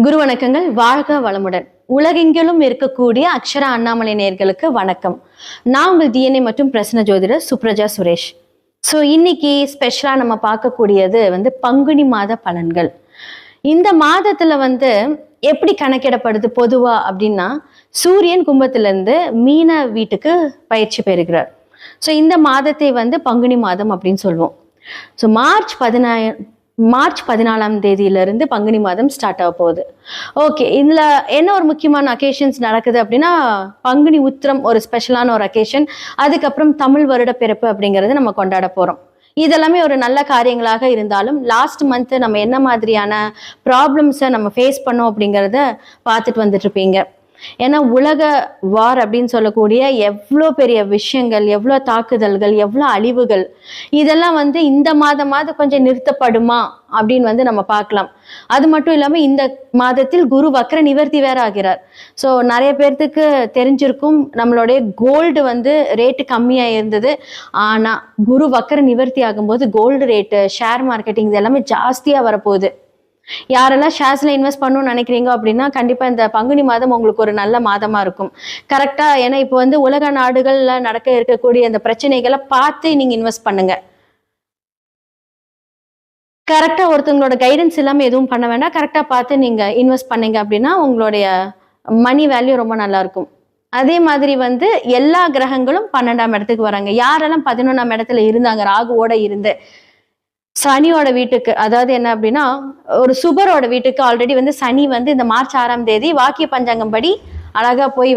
குரு வணக்கங்கள். வாழ்க வளமுடன். உலகெங்கிலும் இருக்கக்கூடிய அக்ஷரா அண்ணாமலை நேயர்களுக்கு வணக்கம். நான் உங்கள் டிஎன்ஏ மற்றும் பிரசன்ன ஜோதிடர் சுப்ரஜா சுரேஷ். ஸோ இன்னைக்கு ஸ்பெஷலாக நம்ம பார்க்கக்கூடியது பங்குனி மாத பலன்கள். இந்த மாதத்துல எப்படி கணக்கிடப்படுது பொதுவா அப்படின்னா, சூரியன் கும்பத்திலிருந்து மீன வீட்டுக்கு பயிற்சி பெறுகிறார். ஸோ இந்த மாதத்தை பங்குனி மாதம் அப்படின்னு சொல்லுவோம். ஸோ மார்ச் 14ஆம் தேதியிலிருந்து பங்குனி மாதம் ஸ்டார்ட் ஆக போகுது. ஓகே, இதுல என்ன ஒரு முக்கியமான அக்கேஷன்ஸ் நடக்குது அப்படின்னா, பங்குனி உத்திரம் ஒரு ஸ்பெஷலான ஒரு அக்கேஷன். அதுக்கப்புறம் தமிழ் வருட பிறப்பு அப்படிங்கறது நம்ம கொண்டாட போறோம். இதெல்லாமே ஒரு நல்ல காரியங்களாக இருந்தாலும் லாஸ்ட் மந்த் நம்ம என்ன மாதிரியான ப்ராப்ளம்ஸை நம்ம ஃபேஸ் பண்ணோம் அப்படிங்கிறத பார்த்துட்டு வந்துட்டு இருப்பீங்க. ஏன்னா உலக வார் அப்படின்னு சொல்லக்கூடிய எவ்வளோ பெரிய விஷயங்கள், எவ்வளோ தாக்குதல்கள், எவ்வளோ அழிவுகள், இதெல்லாம் இந்த மாதமாவது கொஞ்சம் நிறுத்தப்படுமா அப்படின்னு நம்ம பார்க்கலாம். அது மட்டும் இல்லாமல் இந்த மாதத்தில் குரு வக்ர நிவர்த்தி வேற ஆகிறார். ஸோ நிறைய பேர்த்துக்கு தெரிஞ்சிருக்கும், நம்மளுடைய கோல்டு ரேட்டு கம்மியாக இருந்தது. ஆனால் குரு வக்ர நிவர்த்தி ஆகும்போது கோல்டு ரேட்டு, ஷேர் மார்க்கெட்டிங் இது எல்லாமே ஜாஸ்தியாக வரப்போகுது. யாரெல்லாம் ஷேர்ஸ்ல இன்வெஸ்ட் பண்ணணும்னு நினைக்கிறீங்க அப்படின்னா கண்டிப்பா இந்த பங்குனி மாதம் உங்களுக்கு ஒரு நல்ல மாதமா இருக்கும். கரெக்டா, ஏன்னா இப்போ உலக நாடுகள்ல நடக்க இருக்கக்கூடிய இந்த பிரச்சனைகளை பார்த்து நீங்க இன்வெஸ்ட் பண்ணுங்க. கரெக்டா ஒருத்தவங்களோட கைடன்ஸ் இல்லாம எதுவும் பண்ண வேண்டாம். கரெக்டா பார்த்து நீங்க இன்வெஸ்ட் பண்ணீங்க அப்படின்னா உங்களுடைய மணி வேல்யூ ரொம்ப நல்லா இருக்கும். அதே மாதிரி எல்லா கிரகங்களும் 12ஆம் இடத்துக்கு வராங்க. யாரெல்லாம் 11ஆம் இடத்துல இருந்தாங்க, ராகுவோட இருந்து சனியோட வீட்டுக்கு, அதாவது என்ன அப்படின்னா ஒரு சுபரோட வீட்டுக்கு ஆல்ரெடி சனி இந்த மார்ச் 6ஆம் தேதி வாக்கிய பஞ்சாங்கம் படி அழகா போய்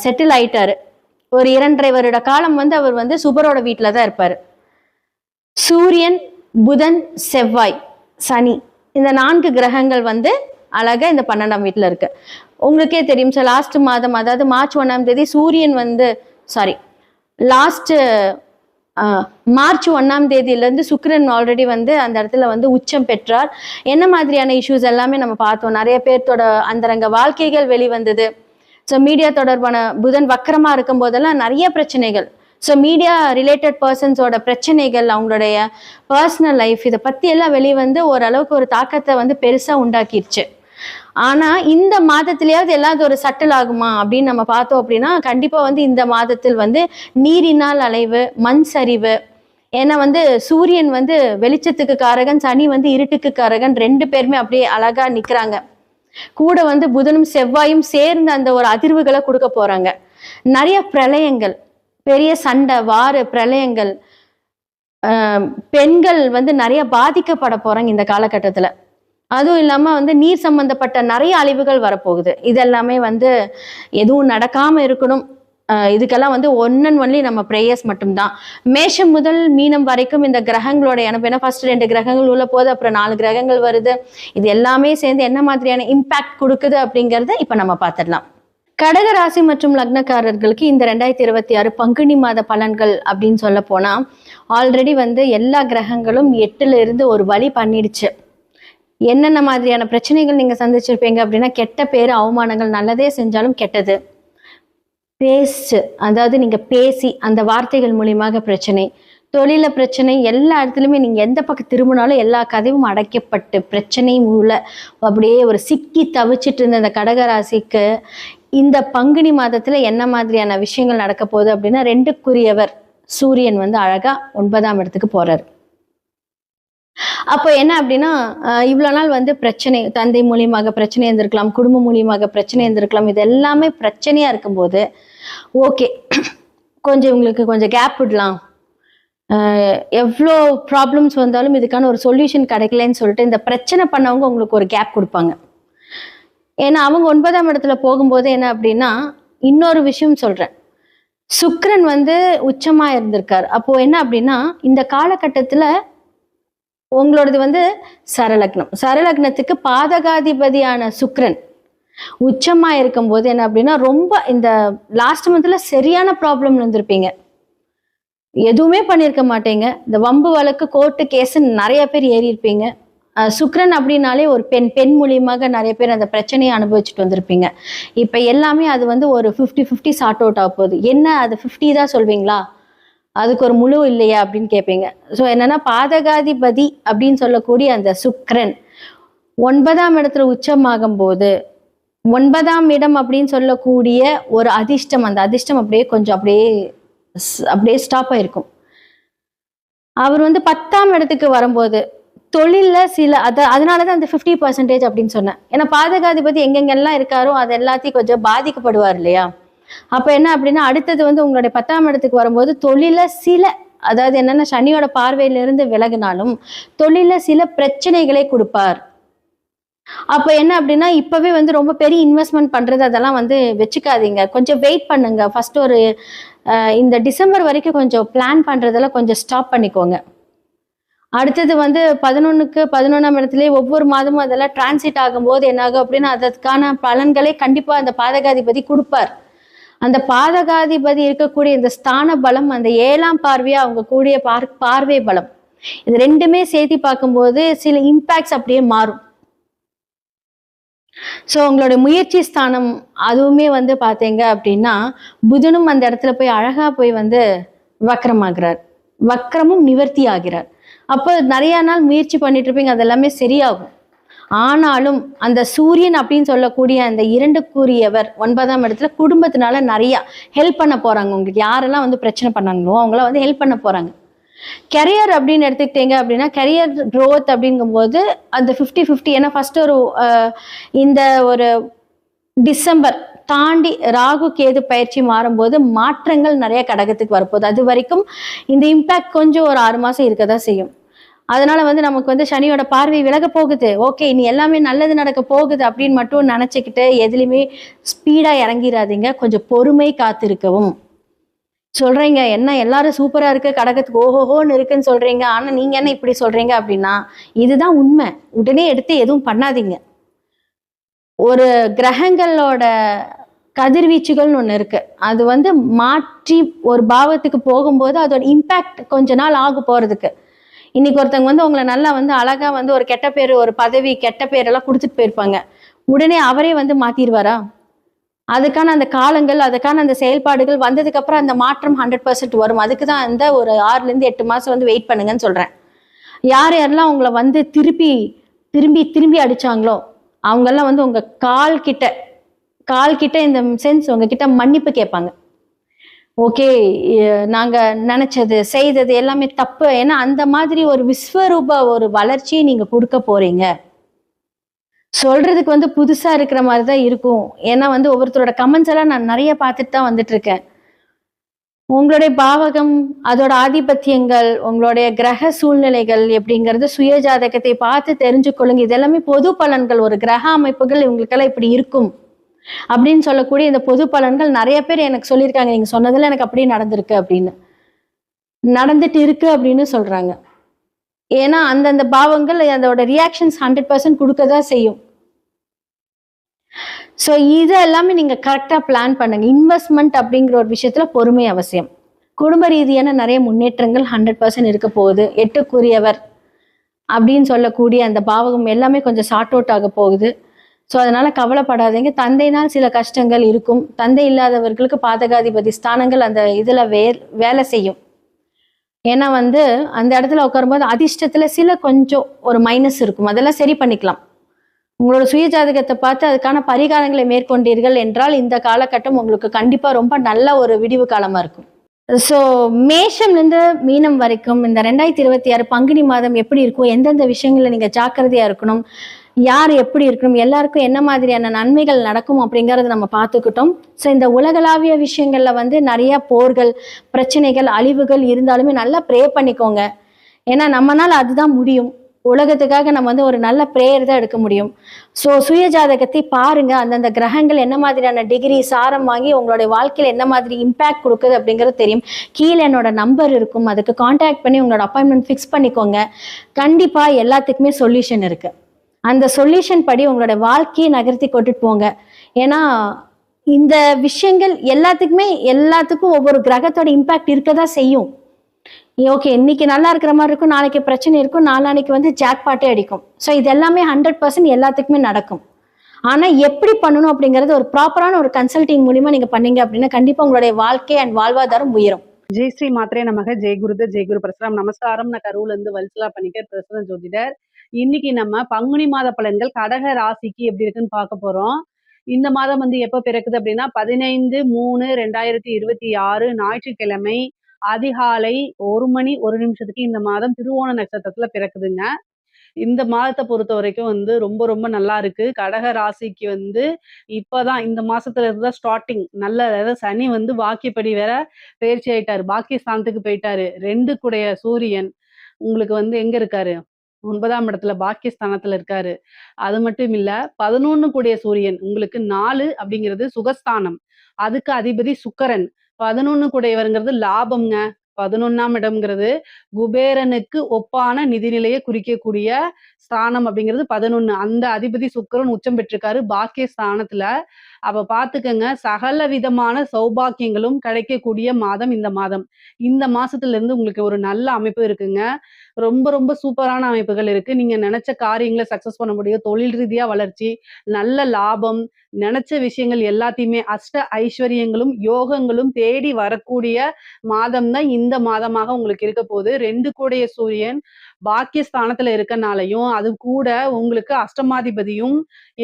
செட்டில் ஆயிட்டாரு. ஒரு 2.5 வருட காலம் அவர் சுபரோட வீட்டில தான் இருப்பாரு. சூரியன், புதன், செவ்வாய், சனி, இந்த 4 கிரகங்கள் அழகா இந்த 12ஆம் வீட்டுல இருக்கு. உங்களுக்கே தெரியும் சார், லாஸ்ட் மாதம் அதாவது மார்ச் 1ஆம் தேதி சூரியன் மார்ச் 1ஆம் தேதியிலேருந்து சுக்கிரன் ஆல்ரெடி அந்த இடத்துல உச்சம் பெற்றார். என்ன மாதிரியான இஷ்யூஸ் எல்லாமே நம்ம பார்த்தோம். நிறைய பேர்த்தோட அந்தரங்க வாழ்க்கைகள் வெளிவந்தது. ஸோ மீடியா தொடர்பான புதன் வக்கரமா இருக்கும் போதெல்லாம் நிறைய பிரச்சனைகள். ஸோ மீடியா ரிலேட்டட் பர்சன்ஸோட பிரச்சனைகள், அவங்களுடைய பர்சனல் லைஃப், இதை பத்தி எல்லாம் வெளிவந்து ஓரளவுக்கு ஒரு தாக்கத்தை பெருசா உண்டாக்கிடுச்சு. ஆனா இந்த மாதத்திலேயாவது எல்லாவது ஒரு சட்டில் ஆகுமா அப்படின்னு நம்ம பார்த்தோம் அப்படின்னா, கண்டிப்பா இந்த மாதத்தில் நீரினால் அலைவு, மண் சரிவு. ஏன்னா சூரியன் வெளிச்சத்துக்கு காரகன், சனி இருட்டுக்கு காரகன். 2 பேருமே அப்படியே அழகா நிக்கிறாங்க. கூட புதனும் செவ்வாயும் சேர்ந்து அந்த ஒரு அதிர்வுகளை கொடுக்க போறாங்க. நிறைய பிரளயங்கள், பெரிய சண்டை, வாறு, பிரளயங்கள், பெண்கள் நிறைய பாதிக்கப்பட போறாங்க இந்த காலகட்டத்துல. அதுவும் இல்லாம நீர் சம்பந்தப்பட்ட நிறைய அழிவுகள் வரப்போகுது. இதெல்லாமே எதுவும் நடக்காம இருக்கணும். இதுக்கெல்லாம் ஒன் அண்ட் ஒன்லி நம்ம ப்ரேயர்ஸ் மட்டும்தான். மேஷம் முதல் மீனம் வரைக்கும் இந்த கிரகங்களோட ஏன்னா ஃபர்ஸ்ட் 2 கிரகங்கள் உள்ள போது, அப்புறம் 4 கிரகங்கள் வருது. இது எல்லாமே சேர்ந்து என்ன மாதிரியான இம்பாக்ட் கொடுக்குது அப்படிங்கறத இப்ப நம்ம பார்த்துடலாம். கடக ராசி மற்றும் லக்னக்காரர்களுக்கு இந்த 2026 பங்குனி மாத பலன்கள் அப்படின்னு சொல்ல போனா, ஆல்ரெடி எல்லா கிரகங்களும் 8ல இருந்து ஒரு வழி பண்ணிடுச்சு. என்னென்ன மாதிரியான பிரச்சனைகள் நீங்க சந்திச்சிருப்பீங்க அப்படின்னா, கெட்ட பேரு, அவமானங்கள், நல்லதே செஞ்சாலும் கெட்டது, அதாவது நீங்க பேசி அந்த வார்த்தைகள் மூலியமாக பிரச்சனை, தொழில பிரச்சனை, எல்லா இடத்துலயுமே நீங்க எந்த பக்கம் திரும்பினாலும் எல்லா கதவும் அடைக்கப்பட்டு பிரச்சனை மூல அப்படியே ஒரு சிக்கி தவிச்சிட்டு இருந்த இந்த கடகராசிக்கு இந்த பங்குனி மாதத்துல என்ன மாதிரியான விஷயங்கள் நடக்க போகுது அப்படின்னா, 2க்குரியவர் சூரியன் அழகா 9ஆம் இடத்துக்கு போறாரு. அப்போ என்ன அப்படின்னா, இவ்வளவு நாள் பிரச்சனை, தந்தை மூலியமாக பிரச்சனை இருந்திருக்கலாம், குடும்பம் மூலியமாக பிரச்சனை இருந்திருக்கலாம். இது எல்லாமே பிரச்சனையா இருக்கும்போது ஓகே, இவங்களுக்கு கொஞ்சம் கேப் விடலாம். எவ்வளோ ப்ராப்ளம்ஸ் வந்தாலும் இதுக்கான ஒரு சொல்யூஷன் கிடைக்கலன்னு சொல்லிட்டு இந்த பிரச்சனை பண்ணவங்க உங்களுக்கு ஒரு கேப் கொடுப்பாங்க. ஏன்னா அவங்க 9ஆம் இடத்துல போகும்போது என்ன அப்படின்னா, இன்னொரு விஷயம் சொல்றேன், சுக்கிரன் உச்சமா இருந்திருக்காரு. அப்போ என்ன அப்படின்னா, இந்த காலகட்டத்துல உங்களோடது சரலக்னம், சரலக்னத்துக்கு பாதகாதிபதியான சுக்கிரன் உச்சமா இருக்கும்போது என்ன அப்படின்னா, ரொம்ப இந்த லாஸ்ட் மந்த்ல சரியான ப்ராப்ளம் இருந்திருப்பீங்க. எதுவுமே பண்ணியிருக்க மாட்டீங்க. இந்த வம்பு வழக்கு, கோர்ட்டு கேஸ் நிறைய பேர் ஏறி இருப்பீங்க. சுக்கிரன் அப்படின்னாலே ஒரு பெண் மூலியமாக நிறைய பேர் அந்த பிரச்சனையை அனுபவிச்சுட்டு வந்திருப்பீங்க. இப்ப எல்லாமே அது ஒரு 50-50 சார்ட் அவுட் ஆக போகுது. என்ன அது 50 தான் சொல்வீங்களா, அதுக்கு ஒரு முழு இல்லையா அப்படின்னு கேட்பீங்க. ஸோ என்னன்னா, பாதகாதிபதி அப்படின்னு சொல்லக்கூடிய அந்த சுக்கிரன் 9ஆம் இடத்துல உச்சமாகும் போது 9ஆம் இடம் அப்படின்னு சொல்லக்கூடிய ஒரு அதிர்ஷ்டம், அந்த அதிர்ஷ்டம் அப்படியே கொஞ்சம் அப்படியே ஸ்டாப் ஆயிருக்கும். அவர் வந்து 10ஆம் இடத்துக்கு வரும்போது தொழில்ல சில அதனாலதான் அந்த 50% அப்படின்னு சொன்னேன். ஏன்னா பாதகாதிபதி எங்கெங்கெல்லாம் இருக்காரோ அது எல்லாத்தையும் கொஞ்சம் பாதிக்கப்படுவார் இல்லையா? அப்ப என்ன அப்படின்னா அடுத்தது வந்து உங்களுடைய 10ஆம் இடத்துக்கு வரும்போது தொழில சில, அதாவது என்னன்னா சனியோட பார்வையிலிருந்து விலகினாலும் தொழில சில பிரச்சனைகளை கொடுப்பார். அப்ப என்ன அப்படின்னா இப்பவே வந்து ரொம்ப பெரிய இன்வெஸ்ட்மெண்ட் பண்றது அதெல்லாம் வந்து வச்சுக்காதீங்க. கொஞ்சம் வெயிட் பண்ணுங்க. ஃபர்ஸ்ட் ஒரு இந்த டிசம்பர் வரைக்கும் கொஞ்சம் பிளான் பண்றதெல்லாம் கொஞ்சம் ஸ்டாப் பண்ணிக்கோங்க. அடுத்தது வந்து 11ஆம் இடத்துலயே ஒவ்வொரு மாதமும் அதெல்லாம் டிரான்சிட் ஆகும்போது என்ன ஆகும் அப்படின்னா அதற்கான பலன்களை கண்டிப்பா அந்த பாதகாதிபதி கொடுப்பார். அந்த பாதகாதிபதி இருக்கக்கூடிய இந்த ஸ்தான பலம், அந்த 7ஆம் பார்வையா அவங்க கூடிய பார்வை பலம், இது ரெண்டுமே சேர்த்து பார்க்கும்போது சில இம்பாக்ட்ஸ் அப்படியே மாறும். ஸோ உங்களோட முயற்சி ஸ்தானம் அதுவுமே வந்து பார்த்தீங்க அப்படின்னா புதனும் அந்த இடத்துல போய் அழகா போய் வந்து வக்ரமாகிறார், வக்ரமும் நிவர்த்தி ஆகிறார். அப்போ நிறைய நாள் முயற்சி பண்ணிட்டு இருப்பீங்க, அது எல்லாமே சரியாகும். ஆனாலும் அந்த சூரியன் அப்படின்னு சொல்லக்கூடிய அந்த 2க்குரியவர் 9ஆம் இடத்துல குடும்பத்தினால நிறைய ஹெல்ப் பண்ண போறாங்க. உங்களுக்கு யாரெல்லாம் வந்து பிரச்சனை பண்ணாங்களோ அவங்கள வந்து ஹெல்ப் பண்ண போறாங்க. கெரியர் அப்படின்னு எடுத்துக்கிட்டீங்க அப்படின்னா கெரியர் க்ரோத் அப்படிங்கும்போது அந்த 50-50. ஏன்னா ஃபர்ஸ்ட் இந்த ஒரு டிசம்பர் தாண்டி ராகு கேது பயிற்சி மாறும்போது மாற்றங்கள் நிறைய கடகத்துக்கு வரப்போகுது. அது வரைக்கும் இந்த இம்பாக்ட் கொஞ்சம் ஒரு 6 மாசம் இருக்கதான் செய்யும். அதனால வந்து நமக்கு வந்து சனியோட பார்வை விலக போகுது, ஓகே இனி எல்லாமே நல்லது நடக்க போகுது அப்படின்னு மட்டும் நினைச்சுக்கிட்டு எதுலையுமே ஸ்பீடா இறங்கிடாதீங்க. கொஞ்சம் பொறுமை காத்திருக்கவும். சொல்றீங்க என்ன எல்லாரும் சூப்பரா இருக்கு, கடகத்துக்கு ஓஹோன்னு இருக்குன்னு சொல்றீங்க, ஆனா நீங்க என்ன இப்படி சொல்றீங்க அப்படின்னா இதுதான் உண்மை. உடனே எடுத்து எதுவும் பண்ணாதீங்க. ஒரு கிரகங்களோட கதிர்வீச்சுகள்னு ஒண்ணு இருக்கு, அது வந்து மாற்றி ஒரு பாவத்துக்கு போகும்போது அதோட இம்பாக்ட் கொஞ்ச நாள் ஆக போறதுக்கு. இன்னைக்கு ஒருத்தவங்க வந்து உங்களை நல்லா வந்து அழகா வந்து ஒரு கெட்ட பேர், ஒரு பதவி, கெட்ட பேரெல்லாம் கொடுத்துட்டு போயிருப்பாங்க. உடனே அவரே வந்து மாத்திடுவாரா? அதுக்கான அந்த காலங்கள், அதுக்கான அந்த செயல்பாடுகள் வந்ததுக்கு அப்புறம் அந்த மாற்றம் 100% வரும். அதுக்கு தான் அந்த ஒரு 6லேருந்து 8 மாசம் வந்து வெயிட் பண்ணுங்கன்னு சொல்றேன். யார் யாரெல்லாம் உங்களை வந்து திரும்பி திரும்பி திரும்பி அடிச்சாங்களோ அவங்கெல்லாம் வந்து உங்க கால் கிட்ட இந்த சென்ஸ் உங்ககிட்ட மன்னிப்பு கேட்பாங்க. ஓகே நாங்க நினைச்சது செய்தது எல்லாமே தப்பு. ஏன்னா அந்த மாதிரி ஒரு விஸ்வரூப ஒரு வளர்ச்சியை நீங்க கொடுக்க போறீங்க. சொல்றதுக்கு வந்து புதுசா இருக்கிற மாதிரி தான் இருக்கும். ஏன்னா வந்து ஒவ்வொருத்தரோட கமெண்ட்ஸ் எல்லாம் நான் நிறைய பார்த்துட்டு தான் வந்துட்டு இருக்கேன். உங்களுடைய பாவகம், அதோட ஆதிபத்தியங்கள், உங்களுடைய கிரக சூழ்நிலைகள் எப்படிங்கிறது சுய ஜாதகத்தை பார்த்து தெரிஞ்சுக்கொள்ளுங்க. இதெல்லாமே பொது பலன்கள், ஒரு கிரக அமைப்புகள் இவங்களுக்கெல்லாம் இப்படி இருக்கும் அப்படின்னு சொல்லக்கூடிய இந்த பொது பலன்கள் நிறைய பேர் எனக்கு சொல்லியிருக்காங்க. நீங்க சொன்னதுல எனக்கு அப்படியே நடந்திருக்கு அப்படின்னு, நடந்துட்டு இருக்கு அப்படின்னு சொல்றாங்க. ஏன்னா அந்தந்த பாவங்கள் அதோட ரியாக்ஷன்ஸ் 100% கொடுக்கதான் செய்யும். ஸோ இது எல்லாமே நீங்க கரெக்டா பிளான் பண்ணுங்க. இன்வெஸ்ட்மெண்ட் அப்படிங்கிற ஒரு விஷயத்துல பொறுமை அவசியம். குடும்ப ரீதியான நிறைய முன்னேற்றங்கள் 100% இருக்க போகுது. 8க்குரியவர் அப்படின்னு சொல்லக்கூடிய அந்த பாவகம் எல்லாமே கொஞ்சம் சார்ட் அவுட் ஆக போகுது. ஸோ அதனால கவலைப்படாதீங்க. தந்தையினால் சில கஷ்டங்கள் இருக்கும். தந்தை இல்லாதவர்களுக்கு பாதகாதிபதி ஸ்தானங்கள் அந்த இதுல வேலை செய்யும். ஏன்னா வந்து அந்த இடத்துல உட்காரும்போது அதிர்ஷ்டத்துல சில கொஞ்சம் ஒரு மைனஸ் இருக்கும், அதெல்லாம் சரி பண்ணிக்கலாம். உங்களோட சுய ஜாதகத்தை பார்த்து அதுக்கான பரிகாரங்களை மேற்கொண்டீர்கள் என்றால் இந்த காலகட்டம் உங்களுக்கு கண்டிப்பா ரொம்ப நல்ல ஒரு விடிவு காலமா இருக்கும். ஸோ மேஷம்லேருந்து மீனம் வரைக்கும் இந்த 2026 பங்குனி மாதம் எப்படி இருக்கும், எந்தெந்த விஷயங்கள்ல நீங்க ஜாக்கிரதையா இருக்கணும், யார் எப்படி இருக்கணும், எல்லாருக்கும் என்ன மாதிரியான நன்மைகள் நடக்கும் அப்படிங்கறத நம்ம பார்த்துக்கிட்டோம். ஸோ இந்த உலகளாவிய விஷயங்கள்ல வந்து நிறைய போர்கள், பிரச்சனைகள், அழிவுகள் இருந்தாலுமே நல்லா ப்ரே பண்ணிக்கோங்க. ஏன்னா நம்மனால அதுதான் முடியும். உலகத்துக்காக நம்ம வந்து ஒரு நல்ல ப்ரேயர் தான் எடுக்க முடியும். ஸோ சுய ஜாதகத்தை பாருங்க, அந்தந்த கிரகங்கள் என்ன மாதிரியான டிகிரி சாரம் வாங்கி உங்களுடைய வாழ்க்கையில என்ன மாதிரி இம்பாக்ட் கொடுக்குது அப்படிங்கிறது தெரியும். கீழே என்னோட நம்பர் இருக்கும், அதுக்கு கான்டாக்ட் பண்ணி உங்களோட அப்பாயின்மெண்ட் ஃபிக்ஸ் பண்ணிக்கோங்க. கண்டிப்பா எல்லாத்துக்குமே சொல்யூஷன் இருக்கு. அந்த சொல்யூஷன் படி உங்களோட வாழ்க்கையை நகர்த்தி கொண்டுட்டு போங்க. ஏன்னா இந்த விஷயங்கள் எல்லாத்துக்கும் ஒவ்வொரு கிரகத்தோட இம்பாக்ட் இருக்கதான் செய்யும். ஓகே இன்னைக்கு நல்லா இருக்கிற மாதிரி இருக்கும், நாளைக்கு பிரச்சனை இருக்கும், நாளானைக்கு வந்து ஜாக்பாட்டே அடிக்கும். ஸோ இது எல்லாமே 100% எல்லாத்துக்குமே நடக்கும். ஆனா எப்படி பண்ணணும் அப்படிங்கறது ஒரு ப்ராப்பரான ஒரு கன்சல்டிங் மூலியமா நீங்க பண்ணீங்க அப்படின்னா கண்டிப்பா உங்களுடைய வாழ்க்கை அண்ட் வாழ்வாதாரம் உயரும். ஜெய் ஸ்ரீ மாத்ரே நமக. ஜெய் குருதர், ஜெய் குரு பரசுராம். நமஸ்காரம். நான் கரூர்ல இருந்து வல்சலா பணிக்கர், பிரசன்ன ஜோதிடர். இன்னைக்கு நம்ம பங்குனி மாத பலன்கள் கடக ராசிக்கு எப்படி இருக்குன்னு பார்க்க போறோம். இந்த மாதம் வந்து எப்ப பிறக்குது அப்படின்னா 15/3/2026 ஞாயிற்றுக்கிழமை அதிகாலை 1 மணி 1 நிமிஷத்துக்கு இந்த மாதம் திருவோண நட்சத்திரத்துல பிறக்குதுங்க. இந்த மாதத்தை பொறுத்த வரைக்கும் வந்து ரொம்ப ரொம்ப நல்லா இருக்கு. கடக ராசிக்கு வந்து இப்பதான் இந்த மாசத்துல இருந்து தான் ஸ்டார்ட்டிங் நல்ல, அதாவது சனி வந்து வாக்கியப்படி வேற பயிற்சி ஆயிட்டாரு, பாக்கியஸ்தானத்துக்கு போயிட்டாரு. 2 கூடைய சூரியன் உங்களுக்கு வந்து எங்க இருக்காரு, 9ஆம் இடத்துல பாக்கியஸ்தானத்துல இருக்காரு. அது மட்டும் இல்ல 11 கூடிய சூரியன் உங்களுக்கு 4 அப்படிங்கிறது சுகஸ்தானம், அதுக்கு அதிபதி சுக்கிரன். 11 கூடையவருங்கிறது லாபம்ங்க. 11ஆம் இடம்ங்கிறது குபேரனுக்கு ஒப்பான நிதிநிலையை குறிக்கக்கூடிய ஸ்தானம் அப்படிங்கிறது 11. அந்த அதிபதி சுக்கிரன் உச்சம் பெற்றிருக்காரு பாக்கியஸ்தானத்துல. அப்ப பாத்துக்கங்க, சகல விதமான சௌபாக்கியங்களும் கிடைக்கக்கூடிய மாதம் இந்த மாதம். இந்த மாசத்துல இருந்து உங்களுக்கு ஒரு நல்ல அமைப்பு இருக்குங்க. ரொம்ப ரொம்ப சூப்பரான அமைப்புகள் இருக்கு. நீங்க நினைச்ச காரியங்களை சக்சஸ் பண்ண முடியும். தொழில் ரீதியா வளர்ச்சி, நல்ல லாபம், நினைச்ச விஷயங்கள் எல்லாத்தையுமே அஷ்ட ஐஸ்வர்யங்களும் யோகங்களும் தேடி வரக்கூடிய மாதம் தான் இந்த மாதமாக உங்களுக்கு இருக்க போகுது. 2 கூடைய சூரியன் பாக்கியஸ்தானத்துல இருக்கனாலையும், அது கூட உங்களுக்கு அஷ்டமாதிபதியும்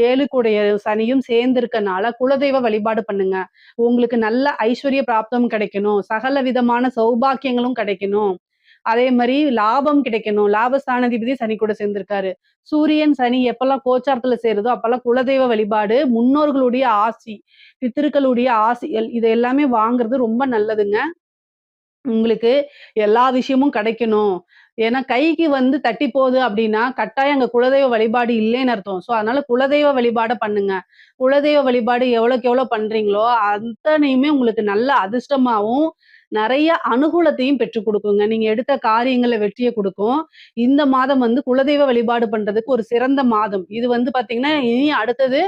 7 கூடைய சனியும் சேர்ந்து இருக்கனால குலதெய்வ வழிபாடு பண்ணுங்க. உங்களுக்கு நல்ல ஐஸ்வர்ய பிராப்தம் கிடைக்கணும், சகல விதமான சௌபாக்கியங்களும் கிடைக்கணும், அதே மாதிரி லாபம் கிடைக்கணும். லாபஸ்தானாதிபதி சனி கூட சேர்ந்திருக்காரு. சூரியன் சனி எப்பெல்லாம் கோச்சாரத்துல சேருதோ அப்பெல்லாம் குலதெய்வ வழிபாடு, முன்னோர்களுடைய ஆசி, பித்திருக்களுடைய ஆசிகள் இது எல்லாமே வாங்குறது ரொம்ப நல்லதுங்க. உங்களுக்கு எல்லா விஷயமும் கிடைக்கணும். ஏன்னா கைக்கு வந்து தட்டி போகுது அப்படின்னா கட்டாயம் அங்க குலதெய்வ வழிபாடு இல்லைன்னு அர்த்தம். ஸோ அதனால குலதெய்வ வழிபாட பண்ணுங்க. குலதெய்வ வழிபாடு எவ்வளவுக்கு எவ்வளவு பண்றீங்களோ அத்தனையுமே உங்களுக்கு நல்ல அதிர்ஷ்டமாவும் நிறைய அனுகூலத்தையும் பெற்றுக் கொடுக்குங்க. நீங்க எடுத்த காரியங்கள்ல வெற்றியை கொடுக்கும். இந்த மாதம் வந்து குலதெய்வ வழிபாடு பண்றதுக்கு ஒரு சிறந்த மாதம். இது வந்து பாத்தீங்கன்னா இனி அடுத்தது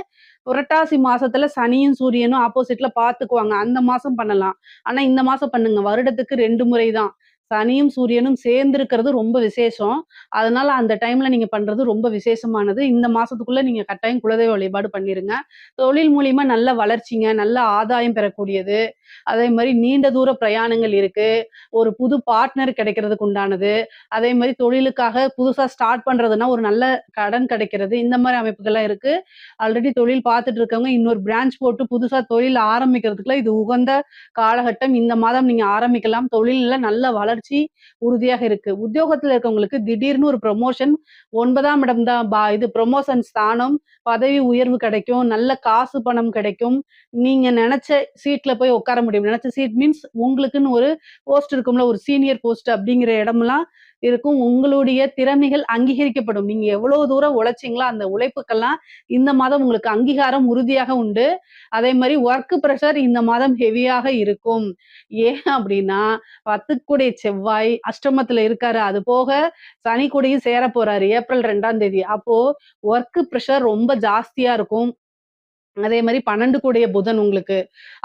புரட்டாசி மாசத்துல சனியும் சூரியனும் ஆப்போசிட்ல பாத்துக்குவாங்க, அந்த மாசம் பண்ணலாம். ஆனா இந்த மாசம் பண்ணுங்க. வருடத்துக்கு 2 முறை தான் சனியும் சூரியனும் சேர்ந்து இருக்கிறது ரொம்ப விசேஷம். அதனால அந்த டைம்ல நீங்க பண்றது ரொம்ப விசேஷமானது. இந்த மாசத்துக்குள்ள நீங்க கட்டாயம் குலதெய்வ வழிபாடு பண்ணிருங்க. தொழில் மூலியமா நல்ல வளர்ச்சிங்க, நல்ல ஆதாயம் பெறக்கூடியது. அதே மாதிரி நீண்ட தூர பிரயாணங்கள் இருக்கு, ஒரு புது பார்ட்னர் கிடைக்கிறதுக்கு உண்டானது, அதே மாதிரி தொழிலுக்காக புதுசா ஸ்டார்ட் பண்றதுன்னா ஒரு நல்ல கடன் கிடைக்கிறது, இந்த மாதிரி அமைப்புகள்லாம் இருக்கு. ஆல்ரெடி தொழில் பார்த்துட்டு இருக்கவங்க இன்னொரு பிரான்ச் போட்டு புதுசா தொழில் ஆரம்பிக்கிறதுக்குள்ள இது உகந்த காலகட்டம். இந்த மாதம் நீங்க ஆரம்பிக்கலாம். தொழில்ல நல்ல வளர்ச்சி உறுதியாக இருக்கு. உத்தியோகத்துல இருக்கவங்களுக்கு திடீர்னு ஒரு ப்ரொமோஷன், 9ஆம் இடம் தான் இது ப்ரொமோஷன் ஸ்தானம், பதவி உயர்வு கிடைக்கும், நல்ல காசு பணம் கிடைக்கும். நீங்க நினைச்ச சீட்ல போய் உட்கார முடியும். நினைச்ச சீட் மீன்ஸ் உங்களுக்குன்னு ஒரு போஸ்ட் இருக்கும்ல, ஒரு சீனியர் போஸ்ட் அப்படிங்கிற இடம்லாம் இருக்கும். உங்களுடைய திறமைகள் அங்கீகரிக்கப்படும். நீங்க எவ்வளவு தூரம் உழைச்சீங்களோ அந்த உழைப்புக்கெல்லாம் இந்த மாதம் உங்களுக்கு அங்கீகாரம் உறுதியாக உண்டு. அதே மாதிரி ஒர்க் ப்ரெஷர் இந்த மாதம் ஹெவியாக இருக்கும். ஏன் அப்படின்னா 10 கூடிய செவ்வாய் அஷ்டமத்துல இருக்காரு. அது போக சனி கூடயும் சேர போறாரு ஏப்ரல் 2ஆம் தேதி. அப்போ ஒர்க் ப்ரெஷர் ரொம்ப ஜாஸ்தியா இருக்கும். அதே மாதிரி 12 கூடிய புதன் உங்களுக்கு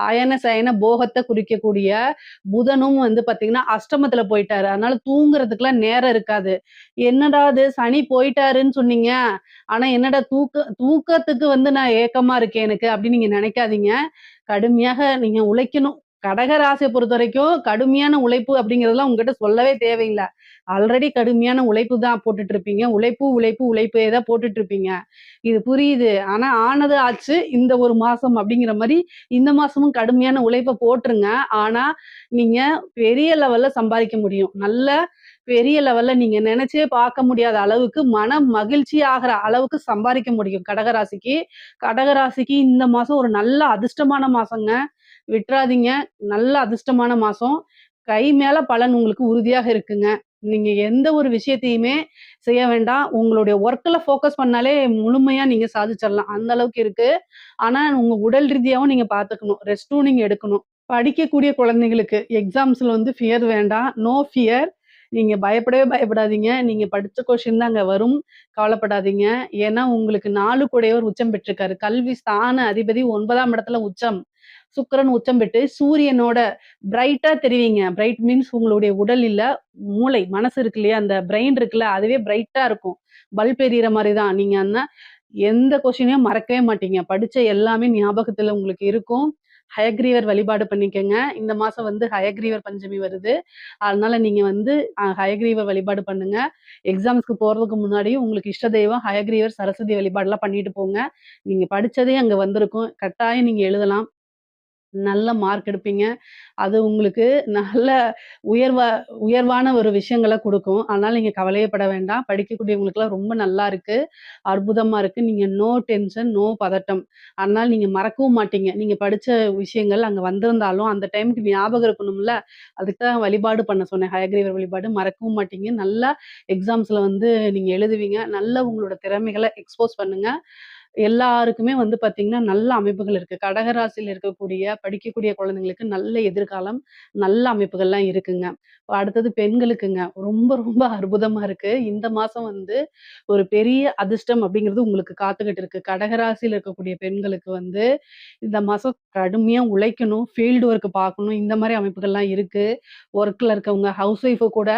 அயன சயன போகத்தை குறிக்கக்கூடிய புதனும் வந்து பாத்தீங்கன்னா அஷ்டமத்துல போயிட்டாரு. அதனால தூங்குறதுக்குலாம் நேரம் இருக்காது. என்னடா இது சனி போயிட்டாருன்னு சொன்னீங்க, ஆனா என்னடா தூக்கத்துக்கு வந்து நான் ஏக்கமா இருக்கேன் எனக்கு அப்படின்னு நீங்க நினைக்காதீங்க. கடுமையாக நீங்க உழைக்கணும். கடக ராசியை பொறுத்த வரைக்கும் கடுமையான உழைப்பு அப்படிங்கிறதெல்லாம் உங்ககிட்ட சொல்லவே தேவையில்ல. ஆல்ரெடி கடுமையான உழைப்பு தான் போட்டுட்டு இருப்பீங்க. உழைப்பு உழைப்பு உழைப்பே தான் போட்டுட்டு இருப்பீங்க. இது புரியுது. ஆனா ஆனது ஆச்சு இந்த ஒரு மாசம் அப்படிங்கிற மாதிரி இந்த மாசமும் கடுமையான உழைப்ப போட்டுருங்க. ஆனா நீங்க பெரிய லெவல்ல சம்பாதிக்க முடியும். நல்ல பெரிய லெவல்ல நீங்க நினைச்சே பார்க்க முடியாத அளவுக்கு மன மகிழ்ச்சி ஆகிற அளவுக்கு சம்பாதிக்க முடியும் கடகராசிக்கு. கடகராசிக்கு இந்த மாசம் ஒரு நல்ல அதிர்ஷ்டமான மாசங்க. விட்டுறாதீங்க. நல்ல அதிர்ஷ்டமான மாசம். கை மேல பலன் உங்களுக்கு உறுதியாக இருக்குங்க. நீங்க எந்த ஒரு விஷயத்தையுமே செய்ய வேண்டாம். உங்களுடைய ஒர்க்ல ஃபோக்கஸ் பண்ணாலே முழுமையா நீங்க சாதிச்சிடலாம். அந்த அளவுக்கு இருக்கு. ஆனா உங்க உடல் ரீதியாவும் நீங்க பார்த்துக்கணும். ரெஸ்ட்டும் நீங்க எடுக்கணும். படிக்கக்கூடிய குழந்தைகளுக்கு எக்ஸாம்ஸ்ல வந்து ஃபியர் வேண்டாம். No fear. நீங்க பயப்படவே பயப்படாதீங்க. நீங்க படிச்ச கொஸ்டின் தான் அங்க வரும். கவலைப்படாதீங்க. ஏன்னா உங்களுக்கு 4 கூடையவர் உச்சம் பெற்றிருக்காரு. கல்வி ஸ்தான அதிபதி 9ஆம் இடத்துல உச்சம். சுக்கிரன் உச்சம் பெற்று சூரியனோட பிரைட்டா தெரிவீங்க. பிரைட் மீன்ஸ் உங்களுடைய உடல் இல்ல, மூளை, மனசு இருக்கு இல்லையா? அந்த பிரெயின் இருக்குல்ல, அதுவே பிரைட்டா இருக்கும். பல்ப் எரியிற மாதிரி தான். நீங்க எந்த கொஸ்டினையும் மறக்கவே மாட்டீங்க. படிச்ச எல்லாமே ஞாபகத்துல உங்களுக்கு இருக்கும். ஹயக்ரீவர் வழிபாடு பண்ணிக்கங்க. இந்த மாசம் வந்து ஹயக்ரீவர் பஞ்சமி வருது. அதனால நீங்க வந்து ஹயக்ரீவர் வழிபாடு பண்ணுங்க. எக்ஸாம்ஸ்க்கு போறதுக்கு முன்னாடி உங்களுக்கு இஷ்ட தெய்வம் ஹயக்ரீவர், சரஸ்வதி வழிபாடுலாம் பண்ணிட்டு போங்க. நீங்க படிச்சதே அங்க வந்திருக்கும். கட்டாயம் நீங்க எழுதலாம். நல்ல மார்க் எடுப்பீங்க. அது உங்களுக்கு நல்ல உயர்வா உயர்வான ஒரு விஷயங்கள குடுக்கும். அதனால நீங்க கவலையே பட வேண்டாம். படிக்கக்கூடியவங்களுக்கெல்லாம் ரொம்ப நல்லா இருக்கு. அற்புதமா இருக்கு. நீங்க நோ டென்ஷன், நோ பதட்டம். அதனால நீங்க மறக்கவும் மாட்டீங்க. நீங்க படிச்ச விஷயங்கள் அங்க வந்திருந்தாலும், அந்த டைம்க்கு ஞாபகம் இருக்கணும்ல. அதுக்கு தான் வழிபாடு பண்ண சொன்னேன். ஹயக்ரீவர் வழிபாடு. மறக்கவும் மாட்டீங்க. நல்லா எக்ஸாம்ஸ்ல வந்து நீங்க எழுதுவீங்க. நல்லா உங்களோட திறமைகள எக்ஸ்போஸ் பண்ணுங்க. எல்லாருக்குமே வந்து பார்த்தீங்கன்னா, நல்ல அமைப்புகள் இருக்கு. கடகராசியில இருக்கக்கூடிய, படிக்கக்கூடிய குழந்தைங்களுக்கு நல்ல எதிர்காலம், நல்ல அமைப்புகள்லாம் இருக்குங்க. அடுத்தது பெண்களுக்குங்க. ரொம்ப ரொம்ப அற்புதமா இருக்கு. இந்த மாசம் வந்து ஒரு பெரிய அதிர்ஷ்டம் அப்படிங்கிறது உங்களுக்கு காத்துக்கிட்டு இருக்கு. கடகராசியில இருக்கக்கூடிய பெண்களுக்கு வந்து, இந்த மாசம் கடுமையா உழைக்கணும், ஃபீல்டு ஒர்க் பார்க்கணும். இந்த மாரி அமைப்புகள்லாம் இருக்கு. ஒர்க்ல இருக்கவங்க, ஹவுஸ் ஒய்ஃப் கூட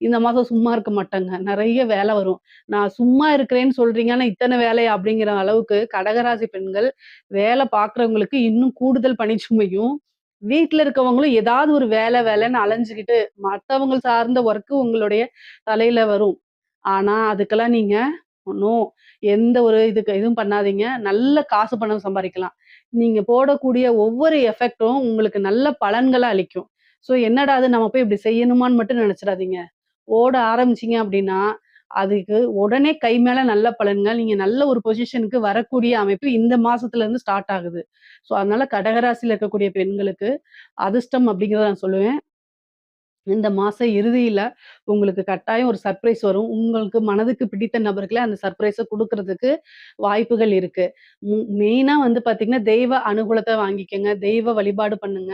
இந்த மாசம் சும்மா இருக்க மாட்டாங்க. நெறைய வேல வரும். நான் சும்மா இருக்கிறேன்னு சொல்றீங்க. ஆனா இத்தன வேலையா? அப்படிங்கிற அளவுக்கு கடகராசி பெண்கள் வேலை பார்க்குறவங்களுக்கு இன்னும் கூடுதல் பணிச்சுமையும், வீட்ல இருக்கவங்களும் ஏதாவது ஒரு வேலைன்னு அலைஞ்சுகிட்டு மத்தவங்க சார்ந்த ஒர்க் உங்களுடைய தலையில வரும். ஆனா அதுக்கெல்லாம் நீங்க நோ எந்த ஒரு இதுவும் பண்ணாதீங்க. நல்ல காசு பணம் சம்பாரிக்கலாம். நீங்க போடக்கூடிய ஒவ்வொரு எஃபெக்ட்டும் உங்களுக்கு நல்ல பலன்கள அளிக்கும். என்னடா இது நம்ம போய் இப்படி செய்யணுமான்னு மட்டும் நெனச்சுறாதீங்க. ஓட ஆரம்பிச்சீங்க அப்படின்னா, அதுக்கு உடனே கை மேல நல்ல பலன்கள். நீங்க நல்ல ஒரு பொசிஷனுக்கு வரக்கூடிய அமைப்பு இந்த மாசத்துல இருந்து ஸ்டார்ட் ஆகுது. அதனால கடகராசியில இருக்கக்கூடிய பெண்களுக்கு அதிர்ஷ்டம் அப்படிங்கிறத நான் சொல்லுவேன். இந்த மாச இறுதியில உங்களுக்கு கட்டாயம் ஒரு சர்ப்ரைஸ் வரும். உங்களுக்கு மனதுக்கு பிடித்த நபர்கள அந்த சர்ப்ரைஸ குடுக்குறதுக்கு வாய்ப்புகள் இருக்கு. மெயினா வந்து பார்த்தீங்கன்னா, தெய்வ அனுகூலத்த வாங்கிக்கங்க. தெய்வ வழிபாடு பண்ணுங்க.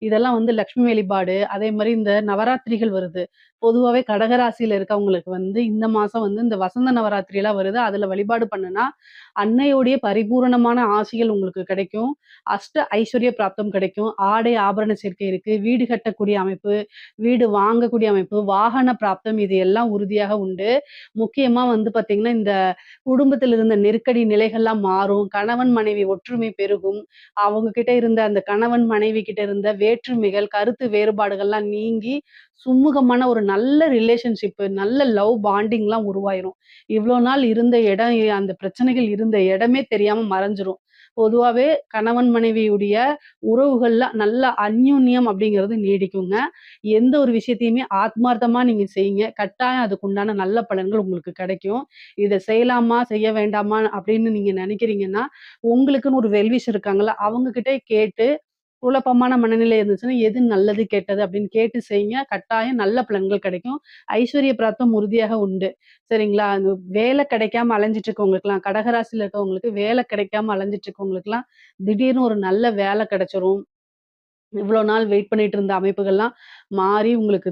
இதெல்லாம் வந்து லட்சுமி வழிபாடு, அதே மாரி இந்த நவராத்திரிகள் வருது. பொதுவாவே கடகராசியில இருக்கவங்களுக்கு வந்து இந்த மாசம் வந்து இந்த வசந்த நவராத்திரிலாம் வருது. அதுல வழிபாடு பண்ணுனா, அன்னையோடைய பரிபூரணமான ஆசிகள் உங்களுக்கு கிடைக்கும். அஷ்ட ஐஸ்வர்ய பிராப்தம் கிடைக்கும். ஆடை ஆபரண சேர்க்கை இருக்கு. வீடு கட்டக்கூடிய அமைப்பு, வீடு வாங்கக்கூடிய அமைப்பு, வாகன பிராப்தம் இது எல்லாம் உறுதியாக உண்டு. முக்கியமா வந்து பார்த்தீங்கன்னா, இந்த குடும்பத்தில் இருந்த நெருக்கடி நிலைகள்லாம் மாறும். கணவன், மனைவி ஒற்றுமை பெருகும். அவங்க கிட்ட இருந்த அந்த கணவன், மனைவி கிட்ட இருந்த வேற்றுமைகள், கருத்து வேறுபாடுகள்லாம் நீங்கி, சுமூகமான ஒரு நல்ல ரிலேஷன்ஷிப், நல்ல லவ் பாண்டிங்லாம் உருவாயிரும். இவ்ளோ நாள் இருந்த இடம், அந்த பிரச்சனைகள் இருந்த இடமே தெரியாம மறைஞ்சிரும். பொதுவாவே கணவன், மனைவியுடைய உறவுகள்ல நல்ல அந்யோன்யம் அப்படிங்கிறது நீடிக்குங்க. எந்த ஒரு விஷயத்தையுமே ஆத்மார்த்தமா நீங்க செய்யுங்க. கட்டாயம் அதுக்குண்டான நல்ல பலன்கள் உங்களுக்கு கிடைக்கும். இத செய்யலாமா? செய்ய வேண்டாமா? அப்படின்னு நீங்க நினைக்கிறீங்கன்னா, உங்களுக்குன்னு ஒரு வெல்விஷர் இருக்காங்கல்ல, அவங்க கிட்ட கேட்டு குழப்பமான மனநிலை இருந்துச்சுன்னா, எது நல்லது, கெட்டது அப்படின்னு கேட்டு செய்யுங்க. கட்டாயம் நல்ல பலன்கள் கிடைக்கும். ஐஸ்வர்ய பிராப்தம் உறுதியாக உண்டு. சரிங்களா? அந்த வேலை கிடைக்காம அலைஞ்சுட்டு இருக்கவங்களுக்கெல்லாம், கடகராசியில இருக்கவங்களுக்கு வேலை கிடைக்காம அலைஞ்சுட்டு இருக்கவங்களுக்கெல்லாம், திடீர்னு ஒரு நல்ல வேலை கிடைச்சிரும். இவ்வளோ நாள் வெயிட் பண்ணிட்டு இருந்த அமைப்புகள்லாம் மாறி உங்களுக்கு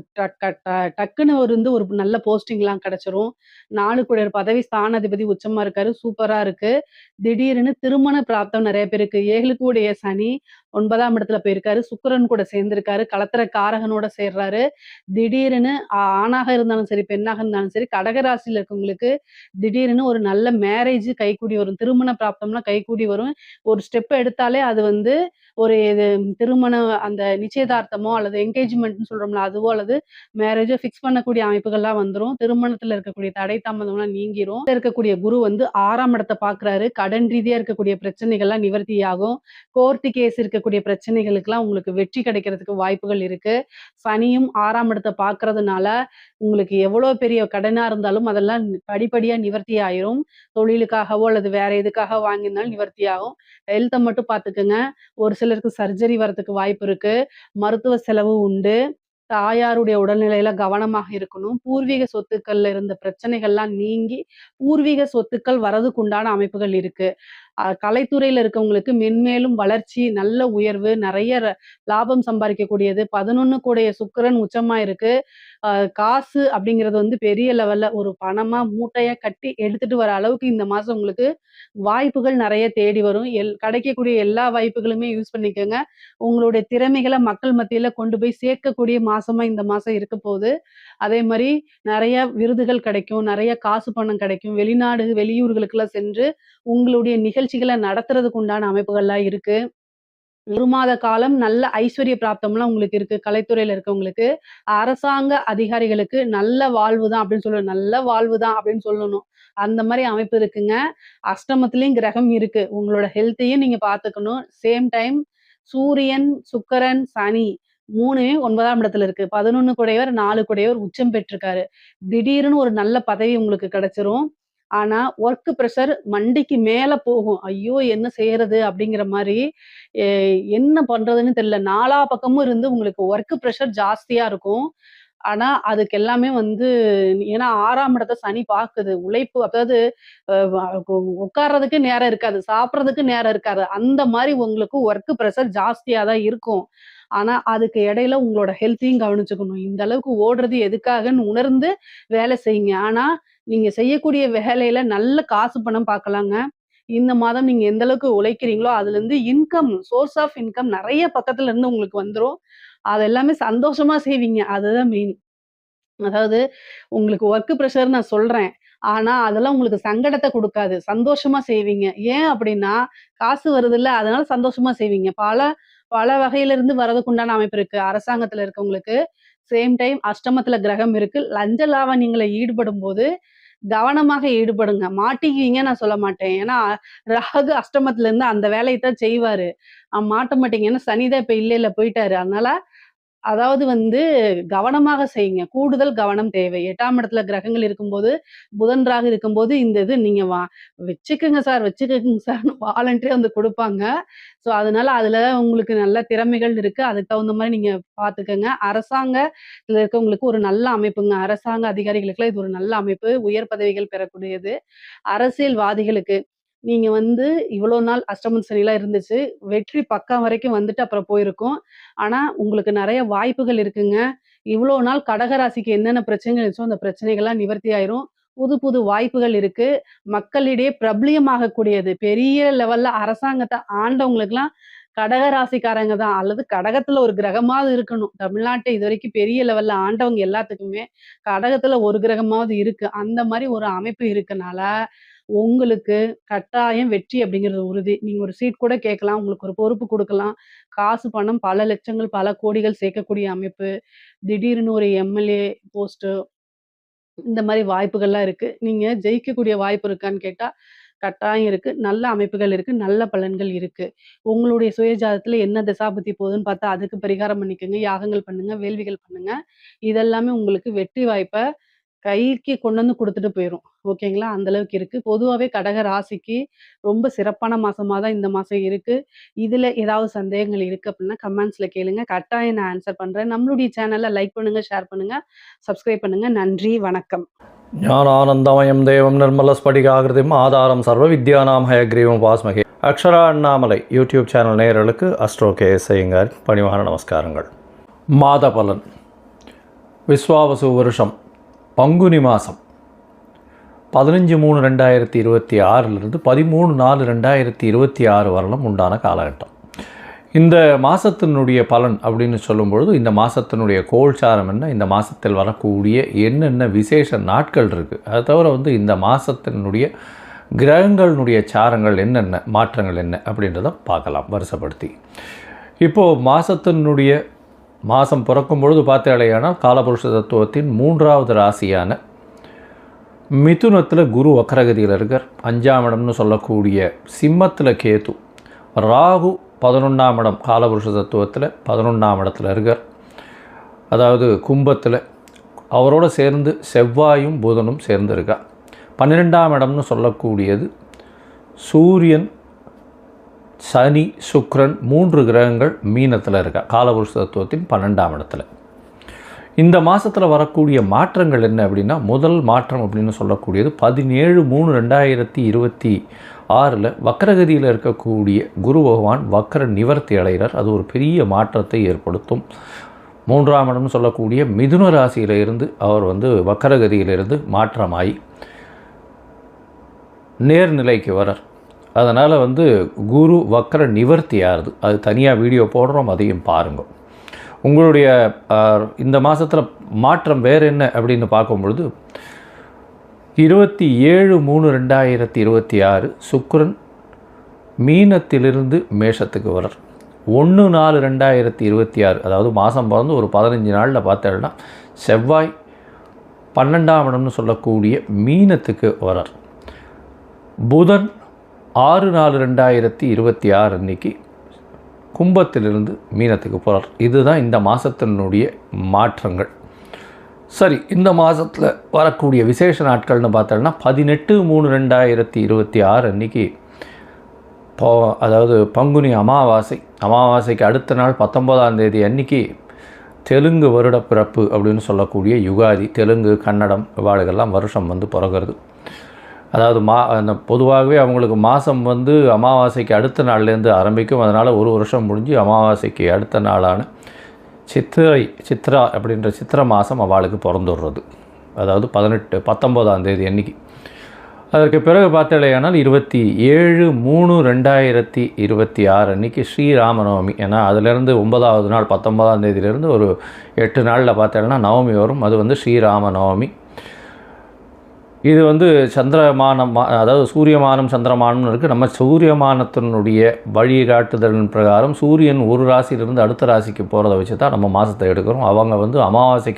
டக்குன்னு ஒரு நல்ல போஸ்டிங்லாம் கிடைச்சிரும். 4 கூடியர் பதவி ஸ்தானாதிபதி உச்சமா இருக்காரு. சூப்பரா இருக்கு. திடீர்னு திருமண பிராப்தம் நெறைய பேருக்கு. 7 கூடிய சனி 9ஆம் இடத்துல போயிருக்காரு. சுக்கிரன் கூட சேர்ந்திருக்காரு. களத்திர காரகனோட சேர்றாரு. திடீர்னு ஆணாக இருந்தாலும் சரி, பெண்ணாக இருந்தாலும் சரி, கடகராசியில இருக்கவங்களுக்கு திடீர்னு ஒரு நல்ல மேரேஜ் கைக்கூடி வரும். திருமண பிராப்தம்லாம் கைக்கூடி வரும். ஒரு ஸ்டெப் எடுத்தாலே அது வந்து ஒரு இது திருமண அந்த நிச்சயதார்த்தமோ அல்லது என்கேஜ்மெண்ட்ன்னு சொல்றோம்ல, அதுவோ அல்லது மேரேஜோ ஃபிக்ஸ் பண்ணக்கூடிய அமைப்புகள்லாம் வந்துரும். திருமணத்துல இருக்கக்கூடிய தடை தாமதம்லாம் நீங்கிரும். இருக்கக்கூடிய குரு வந்து 6ஆம் இடத்த பார்க்குறாரு. கடன் ரீதியா இருக்கக்கூடிய பிரச்சனைகள்லாம் நிவர்த்தியாகும். கோர்ட் கேஸ் இருக்கக்கூடிய பிரச்சனைகளுக்கெல்லாம் உங்களுக்கு வெற்றி கிடைக்கிறதுக்கு வாய்ப்புகள் இருக்கு. சனியும் 6ஆம் இடத்த பார்க்கறதுனால, உங்களுக்கு எவ்வளோ பெரிய கடனா இருந்தாலும் அதெல்லாம் படிப்படியா நிவர்த்தி ஆயிரும். தொழிலுக்காகவோ அல்லது வேற எதுக்காக வாங்கியிருந்தாலும் நிவர்த்தியாகும். ஹெல்த்த மட்டும் பார்த்துக்கங்க. ஒரு சிலருக்கு சர்ஜரி வரதுக்கு வாய்ப்பு இருக்கு. மருத்துவ செலவு உண்டு. தாயாருடைய உடல்நிலையில கவனமாக இருக்கணும். பூர்வீக சொத்துக்கள்ல இருந்த பிரச்சனைகள்லாம் நீங்கி, பூர்வீக சொத்துக்கள் வரதுக்கு உண்டான அமைப்புகள் இருக்கு. கலைத்துறையில இருக்கவங்களுக்கு மென்மேலும் வளர்ச்சி, நல்ல உயர்வு, நெறைய லாபம் சம்பாரிக்கக்கூடியது. 11 கூடைய சுக்கிரன் உச்சமா இருக்கு. அ காசு அப்படிங்கிறது வந்து பெரிய லெவல்ல ஒரு பணமா மூட்டையா கட்டி எடுத்துட்டு வர அளவுக்கு இந்த மாசம் உங்களுக்கு வாய்ப்புகள் நெறைய தேடி வரும். கிடைக்கக்கூடிய எல்லா வாய்ப்புகளுமே யூஸ் பண்ணிக்கங்க. உங்களுடைய திறமைகள மக்கள் மத்தியில கொண்டு போய் சேர்க்கக்கூடிய மாசமா இந்த மாசம் இருக்க போது. அதே மாரி நெறைய விருதுகள் கிடைக்கும். நெறைய காசு பணம் கிடைக்கும். வெளிநாடு, வெளியூர்களுக்கெல்லாம் சென்று உங்களுடைய நிகழ்ச்சிகள நடத்துறதுக்கு உண்டான அமைப்புகள்லாம் இருக்கு. 1 மாத காலம் நல்ல ஐஸ்வர்ய பிராப்தம்லாம் உங்களுக்கு இருக்கு. கலைத்துறையில இருக்கவங்களுக்கு, அரசாங்க அதிகாரிகளுக்கு நல்ல வாழ்வு தான் அப்படின்னு சொல்லணும். நல்ல வாழ்வு தான் அப்படின்னு சொல்லணும். அந்த மாரி அமைப்பு இருக்குங்க. அஷ்டமத்திலயும் கிரகம் இருக்கு. உங்களோட ஹெல்த்தையும் நீங்க பார்த்துக்கணும். சேம் டைம் சூரியன், சுக்கிரன், சனி 3மே 9ஆம் இடத்துல இருக்கு. 11 குடையவர், 4 குடையவர் உச்சம் பெற்றிருக்காரு. திடீர்னு ஒரு நல்ல பதவி உங்களுக்கு கிடைச்சிரும். ஆனா, ஒர்க் பிரஷர் மண்டைக்கு மேல போகும். ஐயோ! என்ன செய்றது? அப்படிங்கிற மாரி, எ என்ன பண்றதுன்னு தெரியல. நாலா பக்கமும் இருந்து உங்களுக்கு ஒர்க் பிரஷர் ஜாஸ்தியா இருக்கும். ஆனா, அதுக்கு எல்லாமே வந்து ஏன்னா 6ஆம் இடத்த சனி பாக்குது. உழைப்பு அதாவது அ வ உட்கார்றதுக்கு நேரம் இருக்காது. சாப்பிடுறதுக்கு நேரம் இருக்காது. அந்த மாரி உங்களுக்கு ஒர்க் பிரஷர் ஜாஸ்தியா தான் இருக்கும். ஆனா, அதுக்கு இடையில உங்களோட ஹெல்த்தையும் கவனிச்சுக்கணும். இந்த அளவுக்கு ஓடுறது எதுக்காகன்னு உணர்ந்து வேலை செய்யுங்க. ஆனா, நீங்க செய்யக்கூடிய வேலையில நல்ல காசு பணம் பார்க்கலாங்க. இந்த மாதம் நீங்க எந்த அளவுக்கு உழைக்கிறீங்களோ, அதுலருந்து சோர்ஸ் ஆஃப் இன்கம் நெறைய பக்கத்துல இருந்து உங்களுக்கு வந்துரும். அது எல்லாமே சந்தோஷமா செய்வீங்க. அதுதான் மெயின். அதாவது உங்களுக்கு ஒர்க் பிரஷர் நான் சொல்றேன். ஆனா, அதெல்லாம் உங்களுக்கு சங்கடத்த குடுக்காது. சந்தோஷமா செய்வீங்க. ஏன் அப்டின்னா, காசு வருதுல்ல, அதனால சந்தோஷமா செய்வீங்க. பல பல வகையிலிருந்து வரதுக்கு உண்டான அமைப்பு இருக்கு. அரசாங்கத்துல இருக்கவங்களுக்கு, சேம் டைம் அஷ்டமத்துல கிரகம் இருக்கு. லஞ்ச லாவண்யங்கள்ல ஈடுபடும்போது, கவனமாக ஈடுபடுங்க. மாட்டிக்குவீங்கன்னு நான் சொல்ல மாட்டேன். ஏன்னா, ராகு அஷ்டமத்துல இருந்து அந்த வேலைய தான் செய்வாரு. மாட்ட மாட்டீங்க. ஏன்னா, சனி தான் இப்ப இல்லைல்ல போயிட்டாரு. அதனால அதாவது வந்து கவனமாக செய்யுங்க. கூடுதல் கவனம் தேவை. 8ஆம் இடத்துல கிரகங்கள் இருக்கும்போது, புதன், ராகு இருக்கும்போது இந்த இது நீங்க வச்சுக்கங்க சார்ன்னு வாலண்டரியா வந்து குடுப்பாங்க. ஸோ, அதனால அதுல உங்களுக்கு நல்ல திறமைகள் இருக்கு. அதுக்கு தகுந்த மாரி நீங்க பார்த்துக்கங்க. அரசாங்கத்துல இருக்கவங்களுக்கு ஒரு நல்ல அமைப்புங்க. அரசாங்க அதிகாரிகளுக்குலாம் இது ஒரு நல்ல அமைப்பு. உயர் பதவிகள் பெறக்கூடியது. அரசியல்வாதிகளுக்கு நீங்க வந்து இவ்வளோ நாள் அஷ்டம சனிலாம் இருந்துச்சு. வெற்றி பக்கம் வரைக்கும் வந்துட்டு அப்புறம் போயிருக்கும். ஆனா, உங்களுக்கு நெறைய வாய்ப்புகள் இருக்குங்க. இவ்வளோ நாள் கடக ராசிக்கு என்னென்ன பிரச்சனைகள் இருந்துச்சோ, அந்த பிரச்சனைகள்லாம் நிவர்த்தி ஆயிரும். புது புது வாய்ப்புகள் இருக்கு. மக்களிடையே பிரபலியமாகக்கூடியது. பெரிய லெவல்ல அரசாங்கத்த ஆண்டவங்களுக்கெல்லாம் கடக ராசிக்காரங்க தான். அல்லது கடகத்துல ஒரு கிரகமாவது இருக்கணும். தமிழ்நாட்ட இதுவரைக்கும் பெரிய லெவல்ல ஆண்டவங்க எல்லாத்துக்குமே கடகத்துல ஒரு கிரகமாவது இருக்கு. அந்த மாரி ஒரு அமைப்பு இருக்கனால, உங்களுக்கு கட்டாயம் வெற்றி அப்படிங்கிறது உறுதி. நீங்க ஒரு சீட் கூட கேட்கலாம். உங்களுக்கு ஒரு பொறுப்பு குடுக்கலாம். காசு, பணம் பல லட்சங்கள், பல கோடிகள் சேர்க்கக்கூடிய அமைப்பு. திடீர்னு ஒரு எம்எல்ஏ போஸ்ட்டு இந்த மாரி வாய்ப்புகள்லாம் இருக்கு. நீங்க ஜெயிக்கக்கூடிய வாய்ப்பு இருக்கான்னு கேட்டா, கட்டாயம் இருக்கு. நல்ல அமைப்புகள் இருக்கு. நல்ல பலன்கள் இருக்கு. உங்களுடைய சுய ஜாதகத்துல என்ன திசாபுத்தி போகுதுன்னு பார்த்தா, அதுக்கு பரிகாரம் பண்ணிக்கங்க. யாகங்கள் பண்ணுங்க, வேள்விகள் பண்ணுங்க. இதெல்லாமே உங்களுக்கு வெற்றி வாய்ப்ப கைக்கு கொண்டு வந்து குடுத்துட்டு போயிரும். ஓகேங்களா? அந்த அளவுக்கு இருக்கு. பொதுவாவே கடக ராசிக்கு ரொம்ப சிறப்பான மாசமா தான் இந்த மாசம் இருக்கு. இதுல ஏதாவது சந்தேகங்கள் இருக்கு அப்டின்னா கமெண்ட்ஸ்ல கேளுங்க. கட்டாயம் நான் ஆன்சர் பண்றேன். நம்மளுடைய சேனல லைக் பண்ணுங்க, ஷேர் பண்ணுங்க, சப்ஸ்கிரைப் பண்ணுங்க. நன்றி, வணக்கம். ஞானானந்தமயம் தேவம் நிர்மலஸ்படிகாகிருதிம் ஆதாரம் சர்வ வித்யானாம் ஹயக்ரீவம் வாஸ்மகே. அக்ஷரா அண்ணாமலை யூடியூப் சேனல் நேயர்களுக்கு அஸ்ட்ரோ கேஎஸ் ஐயங்கார் பணிவான நமஸ்காரங்கள். மாத பலன் விஸ்வாவசு வருஷம் பங்குனி மாதம் 15/3/2026 13/4/2026 வரலும் உண்டான காலகட்டம். இந்த மாதத்தினுடைய பலன் அப்படின்னு சொல்லும்பொழுது இந்த மாதத்தினுடைய கோல்சாரம் என்ன, இந்த மாதத்தில் வரக்கூடிய என்னென்ன விசேஷ நாட்கள் இருக்குது, அதை தவிர இந்த மாதத்தினுடைய கிரகங்களினுடைய சாரங்கள் என்னென்ன மாற்றங்கள் என்ன அப்படின்றத பார்க்கலாம் வருஷப்படுத்தி. இப்போது மாதம் பிறக்கும் பொழுது பார்த்தாலேயானால் காலபுருஷ தத்துவத்தின் 3வது ராசியான மிதுனத்தில் குரு வக்ரகதியில் இருக்கார். 5ஆம் இடம்னு சொல்லக்கூடிய சிம்மத்தில் கேது, ராகு 11ஆம் இடம் காலபுருஷ தத்துவத்தில் 11ஆம் இடத்துல இருக்கார். அதாவது கும்பத்தில் அவரோடு சேர்ந்து செவ்வாயும் புதனும் சேர்ந்து இருக்கார். 12ஆம் இடம்னு சொல்லக்கூடியது சூரியன், சனி, சுக்கிரன் 3 கிரகங்கள் மீனத்தில் இருக்கா காலபுருஷ தத்துவத்தின் 12ஆம் இடத்துல. இந்த மாதத்தில் வரக்கூடிய மாற்றங்கள் என்ன அப்படின்னா, முதல் மாற்றம் அப்படின்னு சொல்லக்கூடியது 17/3/2026 வக்ரகதியில் இருக்கக்கூடிய குரு பகவான் வக்ர நிவர்த்தி அடைகிறார். அது ஒரு பெரிய மாற்றத்தை ஏற்படுத்தும். 3ஆம் இடம்னு சொல்லக்கூடிய மிதுன ராசியிலிருந்து அவர் வக்ரகதியிலிருந்து மாற்றமாகி நேர்நிலைக்கு வரார். அதனால் குரு வக்ர நிவர்த்தி ஆகுது. அது தனியாக வீடியோ போடுறோம், அதையும் பாருங்கள். உங்களுடைய இந்த மாதத்தில் மாற்றம் வேறு என்ன அப்படின்னு பார்க்கும்பொழுது 27/3/2026 சுக்கிரன் மீனத்திலிருந்து மேஷத்துக்கு வரார். 1/4/2026 அதாவது மாதம் பிறந்து ஒரு 15 நாளில் பார்த்தேன்னா செவ்வாய் 12ஆம் இடம்னு சொல்லக்கூடிய மீனத்துக்கு வரார். புதன் 6/4/2026 அன்னைக்கு கும்பத்திலிருந்து மீனத்துக்கு போகிறார். இதுதான் இந்த மாதத்தினுடைய மாற்றங்கள். சரி, இந்த மாதத்தில் வரக்கூடிய விசேஷ நாட்கள்னு பார்த்தோன்னா 18/3/2026 அன்றைக்கி அதாவது பங்குனி அமாவாசைக்கு அடுத்த நாள் 19ஆம் தேதி அன்றைக்கி தெலுங்கு வருட பிறப்பு அப்படின்னு சொல்லக்கூடிய யுகாதி. தெலுங்கு, கன்னடம் இவாளுகெல்லாம் வருஷம் பிறகுறது. அதாவது அந்த பொதுவாகவே அவங்களுக்கு மாதம் அமாவாசைக்கு அடுத்த நாள்லேருந்து ஆரம்பிக்கும். அதனால் ஒரு வருஷம் முடிஞ்சு அமாவாசைக்கு அடுத்த நாளான சித்ரா அப்படின்ற சித்திரை மாதம் அவளுக்கு பிறந்துடுறது. அதாவது 19ஆம் தேதி அன்றைக்கி. அதற்கு பிறகு பார்த்தலையானால் 27/3/2026 அன்றைக்கி ஸ்ரீராமநவமி. ஏன்னா அதிலேருந்து 9ஆவது நாள் 19ஆம் தேதியிலேருந்து ஒரு 8 நாளில் பார்த்தேன்னா நவமி வரும். அது ஸ்ரீராமநவமி. இது சந்திரமானம், அதாவது சூரியமானம் சந்திரமானம்னு இருக்குது. நம்ம சூரியமானத்தினுடைய வழிகாட்டுதலின் பிரகாரம் சூரியன் ஒரு ராசியிலிருந்து அடுத்த ராசிக்கு போகிறத வச்சு தான் நம்ம மாதத்தை எடுக்கிறோம். அவங்க அமாவாசை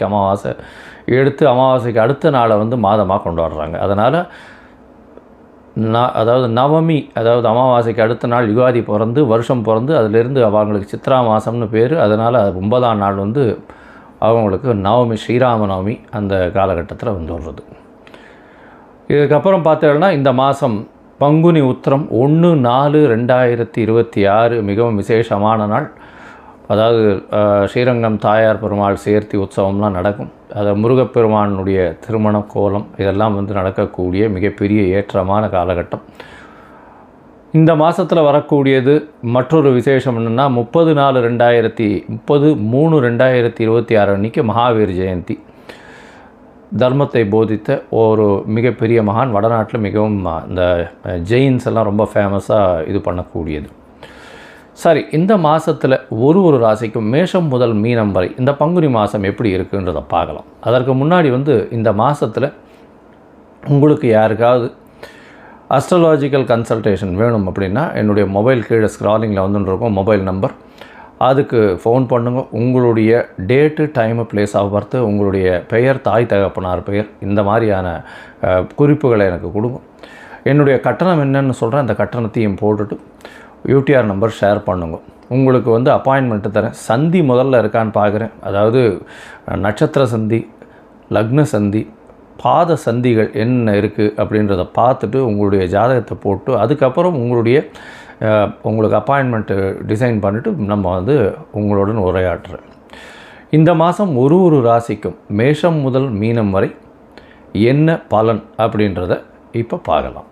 எடுத்து அமாவாசைக்கு அடுத்த நாளை மாதமாக கொண்டாடுறாங்க. அதனால் அதாவது நவமி, அதாவது அமாவாசைக்கு அடுத்த நாள் யுகாதி பிறந்து வருஷம் பிறந்து அதிலிருந்து அவங்களுக்கு சித்ரா மாதம்னு பேர். அதனால் 9ஆம் நாள் அவங்களுக்கு நவமி, ஸ்ரீராமநவமி அந்த காலகட்டத்தில் வருது. இதுக்கப்புறம் பார்த்தோம்னா இந்த மாதம் பங்குனி உத்திரம் 1/4/2026 மிகவும் விசேஷமான நாள். அதாவது ஸ்ரீரங்கம் தாயார் பெருமாள் சேர்த்தி உற்சவம்லாம் நடக்கும். அது முருகப்பெருமானுடைய திருமண கோலம் இதெல்லாம் நடக்கக்கூடிய மிகப்பெரிய ஏற்றமான காலகட்டம். இந்த மாதத்தில் வரக்கூடியது மற்றொரு விசேஷம் என்னென்னா 30/3/2026 அன்றைக்கி மகாவீர் ஜெயந்தி. தர்மத்தை போதித்த ஒரு மிகப்பெரிய மகான். வடநாட்டில் மிகவும் இந்த ஜெயின்ஸ் எல்லாம் ரொம்ப ஃபேமஸாக இது பண்ணக்கூடியது. சரி, இந்த மாதத்தில் ஒரு ராசிக்கும் மேஷம் முதல் மீனம் வரை இந்த பங்குனி மாதம் எப்படி இருக்குன்றதை பார்க்கலாம். அதற்கு முன்னாடி இந்த மாதத்தில் உங்களுக்கு யாருக்காவது அஸ்ட்ராலாஜிக்கல் கன்சல்டேஷன் வேணும் அப்படின்னா என்னுடைய மொபைல் கீழே ஸ்க்ராலிங்கில் இருக்கும் மொபைல் நம்பர், அதுக்கு ஃபோன் பண்ணுங்க. உங்களுடைய date, time, place of birth, உங்களுடைய பெயர், தாய் தகப்பனார் பெயர், இந்த மாதிரியான குறிப்புகளை எனக்கு கொடுங்க. என்னுடைய கட்டணம் என்னன்னு சொல்கிறேன். அந்த கட்டணத்தையும் போட்டுட்டு யூடிஆர் நம்பர் ஷேர் பண்ணுங்க. உங்களுக்கு அப்பாயின்மெண்ட்டு தரேன். சந்தி முதல்ல இருக்கான்னு பார்க்குறேன். அதாவது நட்சத்திர சந்தி, லக்ன சந்தி, பாத சந்திகள் என்ன இருக்குது அப்படின்றத பார்த்துட்டு உங்களுடைய ஜாதகத்தை போட்டு அதுக்கப்புறம் உங்களுக்கு அப்பாயின்மெண்ட்டு டிசைன் பண்ணிவிட்டு நம்ம உங்களுடன் உரையாடுறேன். இந்த மாதம் ஒரு ராசிக்கும் மேஷம் முதல் மீனம் வரை என்ன பலன் அப்படின்றத இப்போ பார்க்கலாம்.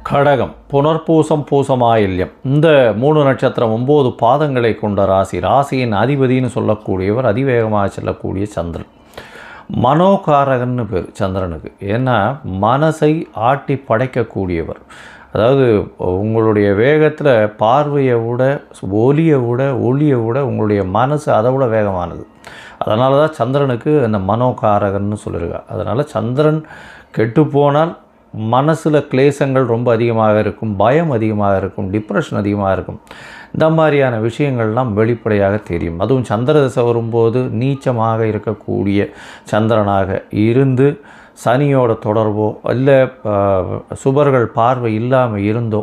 கடகம், புனர்பூசம், பூசமாயில்யம், இந்த 3 நட்சத்திரம் 9 பாதங்களை கொண்ட ராசி. ராசியின் அதிபதினு சொல்லக்கூடியவர் அதிவேகமாக செல்லக்கூடிய சந்திரன். மனோகாரகன்னு பேர் சந்திரனுக்கு. ஏன்னா மனசை ஆட்டி படைக்கக்கூடியவர். அதாவது உங்களுடைய வேகத்தில் பார்வையை விட, ஒலியை விட உங்களுடைய மனசு அதை விட வேகமானது. அதனால தான் சந்திரனுக்கு அந்த மனோகாரகன்னு சொல்லியிருக்காங்க. அதனால் சந்திரன் கெட்டுப்போனால் மனசில் கிளேசங்கள் ரொம்ப அதிகமாக இருக்கும், பயம் அதிகமாக இருக்கும், டிப்ரெஷன் அதிகமாக இருக்கும். இந்த மாதிரியான விஷயங்கள்லாம் வெளிப்படையாக தெரியும். அதுவும் சந்திர திசை வரும்போது நீச்சமாக இருக்கக்கூடிய சந்திரனாக இருந்து சனியோட தொடர்போ இல்லை சுபர்கள் பார்வை இல்லாமல் இருந்தோ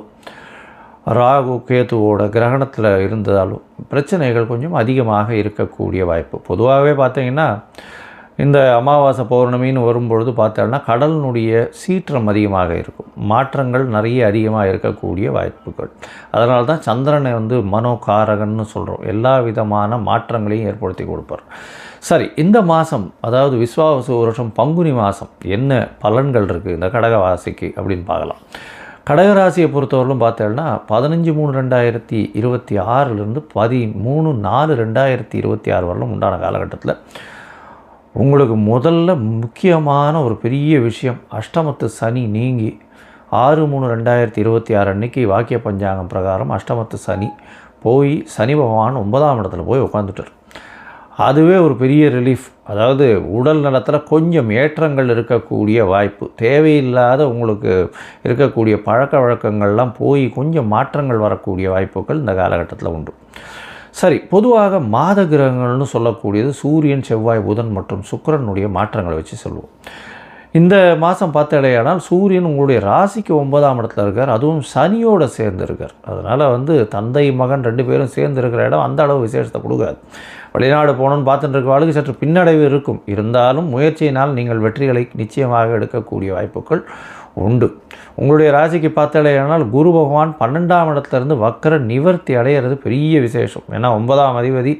ராகு கேத்துவோட கிரகணத்தில் இருந்ததாலும் பிரச்சனைகள் கொஞ்சம் அதிகமாக இருக்கக்கூடிய வாய்ப்பு. பொதுவாகவே பார்த்திங்கன்னா இந்த அமாவாசை பௌர்ணமின்னு வரும்பொழுது பார்த்தோம்னா கடலினுடைய சீற்றம் அதிகமாக இருக்கும், மாற்றங்கள் நிறைய அதிகமாக இருக்கக்கூடிய வாய்ப்புகள். அதனால தான் சந்திரனை மனோகாரகன்னு சொல்கிறோம். எல்லா விதமான மாற்றங்களையும் ஏற்படுத்தி கொடுப்பார். சரி, இந்த மாதம் அதாவது விஸ்வாவசு வருஷம் பங்குனி மாதம் என்ன பலன்கள் இருக்குது இந்த கடகராசிக்கு அப்படின்னு பார்க்கலாம். கடகராசியை பொறுத்தவரையிலும் பார்த்தோம்னா 15/3/2026 13/4/2026 வரலும் உண்டான காலகட்டத்தில் உங்களுக்கு முதல்ல முக்கியமான ஒரு பெரிய விஷயம், அஷ்டமத்து சனி நீங்கி 6/3/2026 அன்றைக்கி வாக்கிய பஞ்சாங்கம் பிரகாரம் அஷ்டமத்து சனி போய் சனி பகவான் 9ஆம் இடத்துல போய் உட்காந்துட்டார். அதுவே ஒரு பெரிய ரிலீஃப். அதாவது உடல் நலத்தில் கொஞ்சம் ஏற்றங்கள் இருக்கக்கூடிய வாய்ப்பு. தேவையில்லாத உங்களுக்கு இருக்கக்கூடிய பழக்க வழக்கங்கள்லாம் போய் கொஞ்சம் மாற்றங்கள் வரக்கூடிய வாய்ப்புகள் இந்த காலகட்டத்தில் உண்டு. சரி, பொதுவாக மாத கிரகங்கள்னு சொல்லக்கூடியது சூரியன், செவ்வாய், புதன் மற்றும் சுக்கிரனுடைய மாற்றங்களை வச்சு சொல்லுவோம். இந்த மாதம் பார்த்தாலேயானால் சூரியன் உங்களுடைய ராசிக்கு 9ஆம் இடத்துல இருக்கார், அதுவும் சனியோடு சேர்ந்து இருக்கார். அதனால் தந்தை மகன் 2 பேரும் சேர்ந்து இருக்கிற இடம் அந்த அளவு விசேஷத்தை கொடுக்காது. வெளிநாடு போகணுன்னு பார்த்துட்டு இருக்க வாழ்க்கை சற்று பின்னடைவு இருக்கும். இருந்தாலும் முயற்சியினால் நீங்கள் வெற்றிகளை நிச்சயமாக எடுக்கக்கூடிய வாய்ப்புகள் உண்டு. உங்களுடைய ராசிக்கு பார்த்தாலேயானால் குரு பகவான் 12ஆம் இடத்துலேருந்து வக்கர நிவர்த்தி அடையிறது பெரிய விசேஷம். ஏன்னா 9ஆம் அதிபதி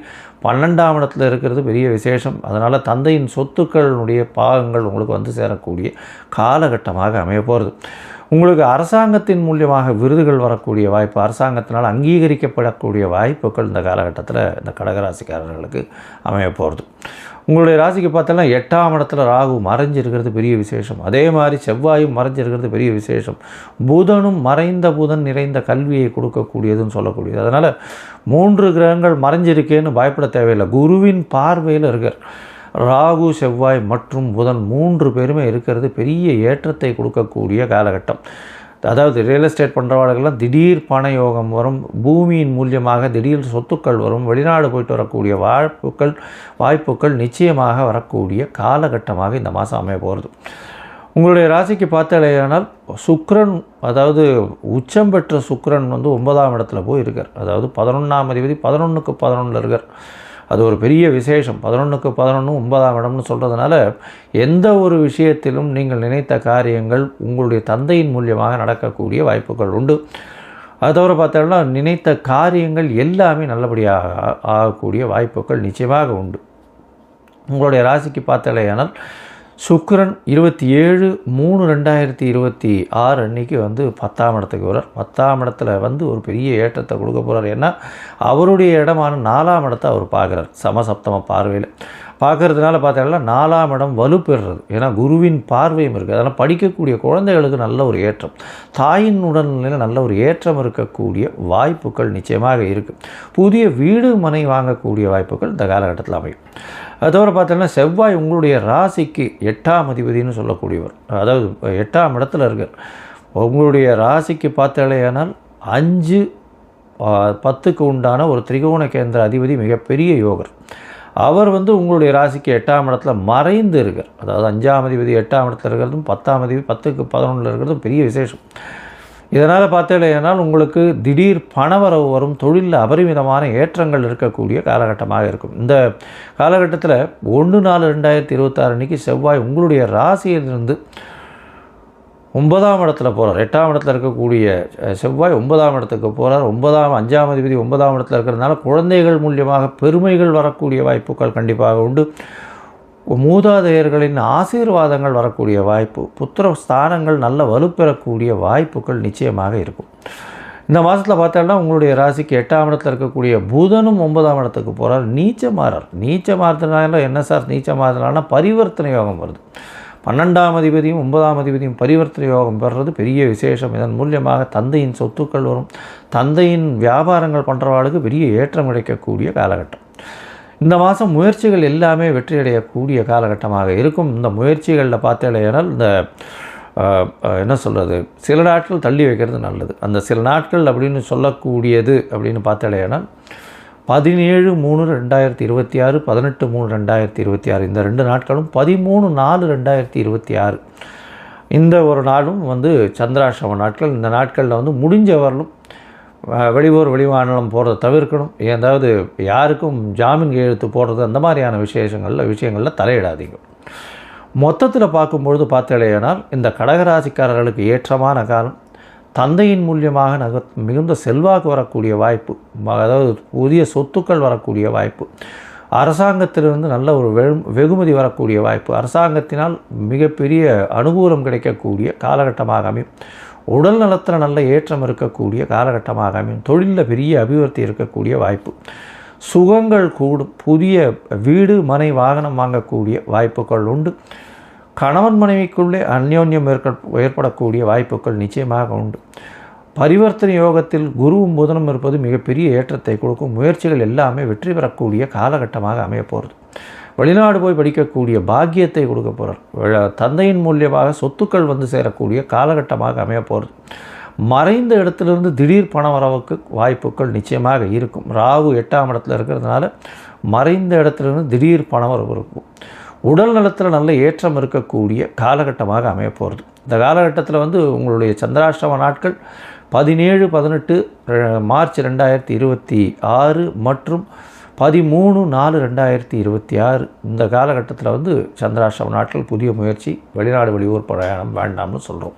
12ஆம் இடத்துல இருக்கிறது பெரிய விசேஷம். அதனால் தந்தையின் சொத்துக்களுடைய பாகங்கள் உங்களுக்கு வந்து சேரக்கூடிய காலகட்டமாக அமைய போகிறது. உங்களுக்கு அரசாங்கத்தின் மூலியமாக விருதுகள் வரக்கூடிய வாய்ப்பு, அரசாங்கத்தினால் அங்கீகரிக்கப்படக்கூடிய வாய்ப்புகள் இந்த காலகட்டத்தில் இந்த கடகராசிக்காரர்களுக்கு அமைய போகிறது. உங்களுடைய ராசிக்கு பார்த்தோன்னா 8ஆம் இடத்துல ராகு மறைஞ்சிருக்கிறது பெரிய விசேஷம். அதே மாதிரி செவ்வாயும் மறைஞ்சிருக்கிறது பெரிய விசேஷம். புதனும் மறைந்த புதன் நிறைந்த கல்வியை கொடுக்கக்கூடியதுன்னு சொல்லக்கூடியது. அதனால் 3 கிரகங்கள் மறைஞ்சிருக்கேன்னு பயப்பட தேவையில்லை. குருவின் பார்வையில் இருக்கார். ராகு, செவ்வாய் மற்றும் புதன் 3 பேருமே இருக்கிறது பெரிய ஏற்றத்தை கொடுக்கக்கூடிய காலகட்டம். அதாவது ரியல் எஸ்டேட் பண்ணுறவர்களுக்கெல்லாம் திடீர் பண யோகம் வரும், பூமியின் மூலியமாக திடீர் சொத்துக்கள் வரும், வெளிநாடு போயிட்டு வரக்கூடிய வாய்ப்புகள் நிச்சயமாக வரக்கூடிய காலகட்டமாக இந்த மாதம் அமைய போகிறது. உங்களுடைய ராசிக்கு பார்த்தாலேயானால் சுக்கிரன், அதாவது உச்சம் பெற்ற சுக்கிரன் 9ஆம் இடத்துல போய் இருக்கார். அதாவது 11ஆம் அதிபதி 11க்கு 11 இருக்கார். அது ஒரு பெரிய விசேஷம். 11க்கு 11 9ஆம் இடம்னு சொல்கிறதுனால எந்த ஒரு விஷயத்திலும் நீங்கள் நினைத்த காரியங்கள் உங்களுடைய தந்தையின் மூலியமாக நடக்கக்கூடிய வாய்ப்புகள் உண்டு. அது தவிர பார்த்தோம்னா நினைத்த காரியங்கள் எல்லாமே நல்லபடியாக ஆகக்கூடிய வாய்ப்புகள் நிச்சயமாக உண்டு. உங்களுடைய ராசிக்கு பார்த்தாலேயானால் சுக்கிரன் 27/3/2026 அன்றைக்கி 10ஆம் இடத்துக்கு வரார். 10ஆம் இடத்துல ஒரு பெரிய ஏற்றத்தை கொடுக்க போகிறார். ஏன்னா அவருடைய இடமான 4ஆம் இடத்தை அவர் பார்க்குறார். சமசப்தம பார்வையில் பார்க்கறதுனால பார்த்தீங்கன்னா 4ஆம் இடம் வலுப்பெறுறது. ஏன்னா குருவின் பார்வையும் இருக்குது. அதனால் படிக்கக்கூடிய குழந்தைகளுக்கு நல்ல ஒரு ஏற்றம், தாயின் உடல்நிலையில் நல்ல ஒரு ஏற்றம் இருக்கக்கூடிய வாய்ப்புகள் நிச்சயமாக இருக்குது. புதிய வீடு மனை வாங்கக்கூடிய வாய்ப்புகள் இந்த காலகட்டத்தில் அமையும். அது தவிர பார்த்தோன்னா செவ்வாய் உங்களுடைய ராசிக்கு 8ஆம் அதிபதினு சொல்லக்கூடியவர். அதாவது 8ஆம் இடத்துல இருக்கார். உங்களுடைய ராசிக்கு பார்த்தாலேயானால் 5-10க்கு உண்டான ஒரு திரிகோண கேந்திர அதிபதி மிகப்பெரிய யோகர். அவர் உங்களுடைய ராசிக்கு 8ஆம் இடத்துல மறைந்து இருக்கார். அதாவது 5ஆம் அதிபதி 8ஆம் இடத்துல இருக்கிறதும் 10ஆம் அதிபதி 10க்கு 11 இருக்கிறதும் பெரிய விசேஷம். இதனால் பார்த்தீங்கன்னா உங்களுக்கு திடீர் பணவரவு வரும், தொழிலில் அபரிமிதமான ஏற்றங்கள் இருக்கக்கூடிய காலகட்டமாக இருக்கும். இந்த காலகட்டத்தில் 1/4/2026 அன்றைக்கி செவ்வாய் உங்களுடைய ராசியிலிருந்து 9ஆம் இடத்துல போகிறார். 8ஆம் இடத்துல இருக்கக்கூடிய செவ்வாய் 9ஆம் இடத்துக்கு போகிறார். 5ஆம் அதிபதி 9ஆம் இடத்துல இருக்கிறதுனால குழந்தைகள் மூலியமாக பெருமைகள் வரக்கூடிய வாய்ப்புகள் கண்டிப்பாக உண்டு. மூதாதையர்களின் ஆசீர்வாதங்கள் வரக்கூடிய வாய்ப்பு, புத்திர ஸ்தானங்கள் நல்ல வலுப்பெறக்கூடிய வாய்ப்புகள் நிச்சயமாக இருக்கும். இந்த மாதத்தில் பார்த்தோம்னா உங்களுடைய ராசிக்கு 8ஆம் இடத்துல இருக்கக்கூடிய புதனும் 9ஆம் இடத்துக்கு போகிறார். நீச்சமாறுறதுனால என்ன சார் நீச்சமாறுறதுனால பரிவர்த்தனை யோகம் வருது. 12ஆம் அதிபதியும் 9ஆம் அதிபதியும் பரிவர்த்தனை யோகம் பெறுறது பெரிய விசேஷம். இதன் மூலியமாக தந்தையின் சொத்துக்கள் வரும், தந்தையின் வியாபாரங்கள் பண்ணுறவாளுக்கு பெரிய ஏற்றம் கிடைக்கக்கூடிய காலகட்டம். இந்த மாதம் முயற்சிகள் எல்லாமே வெற்றியடையக்கூடிய காலகட்டமாக இருக்கும். இந்த முயற்சிகளில் பார்த்தேனால் இந்த என்ன சொல்கிறது, சில நாட்கள் தள்ளி வைக்கிறது நல்லது. அந்த சில நாட்கள் அப்படின்னு சொல்லக்கூடியது அப்படின்னு பார்த்தேனால் 17/3/2026, 18/3/2026 இந்த 2 நாட்களும், 13/4/2026 இந்த ஒரு நாளும் சந்திராஷ்டம நாட்கள். இந்த நாட்களில் முடிஞ்ச வரலும் வெளியூர் வெளிமாநிலம் போகிறத தவிர்க்கணும். ஏதாவது யாருக்கும் ஜாமீன் கையெழுத்து போடுறது அந்த மாதிரியான விஷயங்களில் தலையிடாதீங்க. மொத்தத்தில் பார்க்கும்பொழுது பார்த்தேனால் இந்த கடகராசிக்காரர்களுக்கு ஏற்றமான காலம். தந்தையின் மூலியமாக மிகுந்த செல்வாக்கு வரக்கூடிய வாய்ப்பு, அதாவது புதிய சொத்துக்கள் வரக்கூடிய வாய்ப்பு, அரசாங்கத்திலிருந்து நல்ல ஒரு வெகுமதி வரக்கூடிய வாய்ப்பு, அரசாங்கத்தினால் மிகப்பெரிய அனுகூலம் கிடைக்கக்கூடிய காலகட்டமாக அமையும். உடல் நலத்தில் நல்ல ஏற்றம் இருக்கக்கூடிய காலகட்டமாக அமையும். தொழிலில் பெரிய அபிவிருத்தி இருக்கக்கூடிய வாய்ப்பு, சுகங்கள் கூடும், புதிய வீடு மனை வாகனம் வாங்கக்கூடிய வாய்ப்புகள் உண்டு. கணவன் மனைவிக்குள்ளே அந்யோன்யம் ஏற்படக்கூடிய வாய்ப்புகள் நிச்சயமாக உண்டு. பரிவர்த்தனை யோகத்தில் குருவும் புதனும் இருப்பது மிகப்பெரிய ஏற்றத்தை கொடுக்கும். முயற்சிகள் எல்லாமே வெற்றி பெறக்கூடிய காலகட்டமாக அமைய போகிறது. வெளிநாடு போய் படிக்கக்கூடிய பாக்கியத்தை கொடுக்க போகிறார். தந்தையின் மூலியமாக சொத்துக்கள் சேரக்கூடிய காலகட்டமாக அமைய போகிறது. மறைந்த இடத்துலேருந்து திடீர் பண வரவுக்கு வாய்ப்புகள் நிச்சயமாக இருக்கும். ராகு 8ஆம் இடத்துல இருக்கிறதுனால மறைந்த இடத்துலேருந்து திடீர் பண வரவு இருக்கும். உடல் நலத்தில் நல்ல ஏற்றம் இருக்கக்கூடிய காலகட்டமாக அமைய போகிறது. இந்த காலகட்டத்தில் உங்களுடைய சந்திராஷ்டம நாட்கள் 17, 18 மார்ச் 2026 மற்றும் 13, 4, 2026 இந்த காலகட்டத்தில் சந்திராஷ்டம நாட்கள். புதிய முயற்சி, வெளிநாடு வெளியூர் பிரயாணம் வேண்டாம்னு சொல்கிறோம்.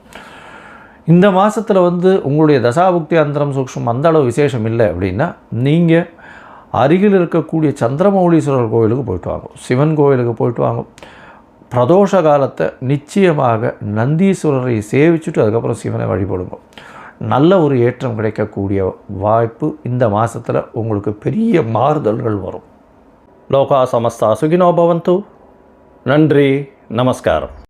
இந்த மாதத்தில் உங்களுடைய தசாபுக்தி அந்தரம் சூக்ஷ்மம் அந்த அளவு விசேஷம் இல்லை அப்படின்னா நீங்கள் அருகில் இருக்கக்கூடிய சந்திரமௌலீஸ்வரர் கோயிலுக்கு போயிட்டு வாங்க, சிவன் கோயிலுக்கு போயிட்டு வாங்க. பிரதோஷ காலத்தை நிச்சயமாக நந்தீஸ்வரரை சேவிச்சுட்டு அதுக்கப்புறம் சிவனை வழிபடுங்க. நல்ல ஒரு ஏற்றம் கிடைக்கக்கூடிய வாய்ப்பு இந்த மாதத்தில் உங்களுக்கு பெரிய மாறுதல்கள் வரும். லோகா சமஸ்தா சுகினோ பவந்து. நன்றி, நமஸ்காரம்.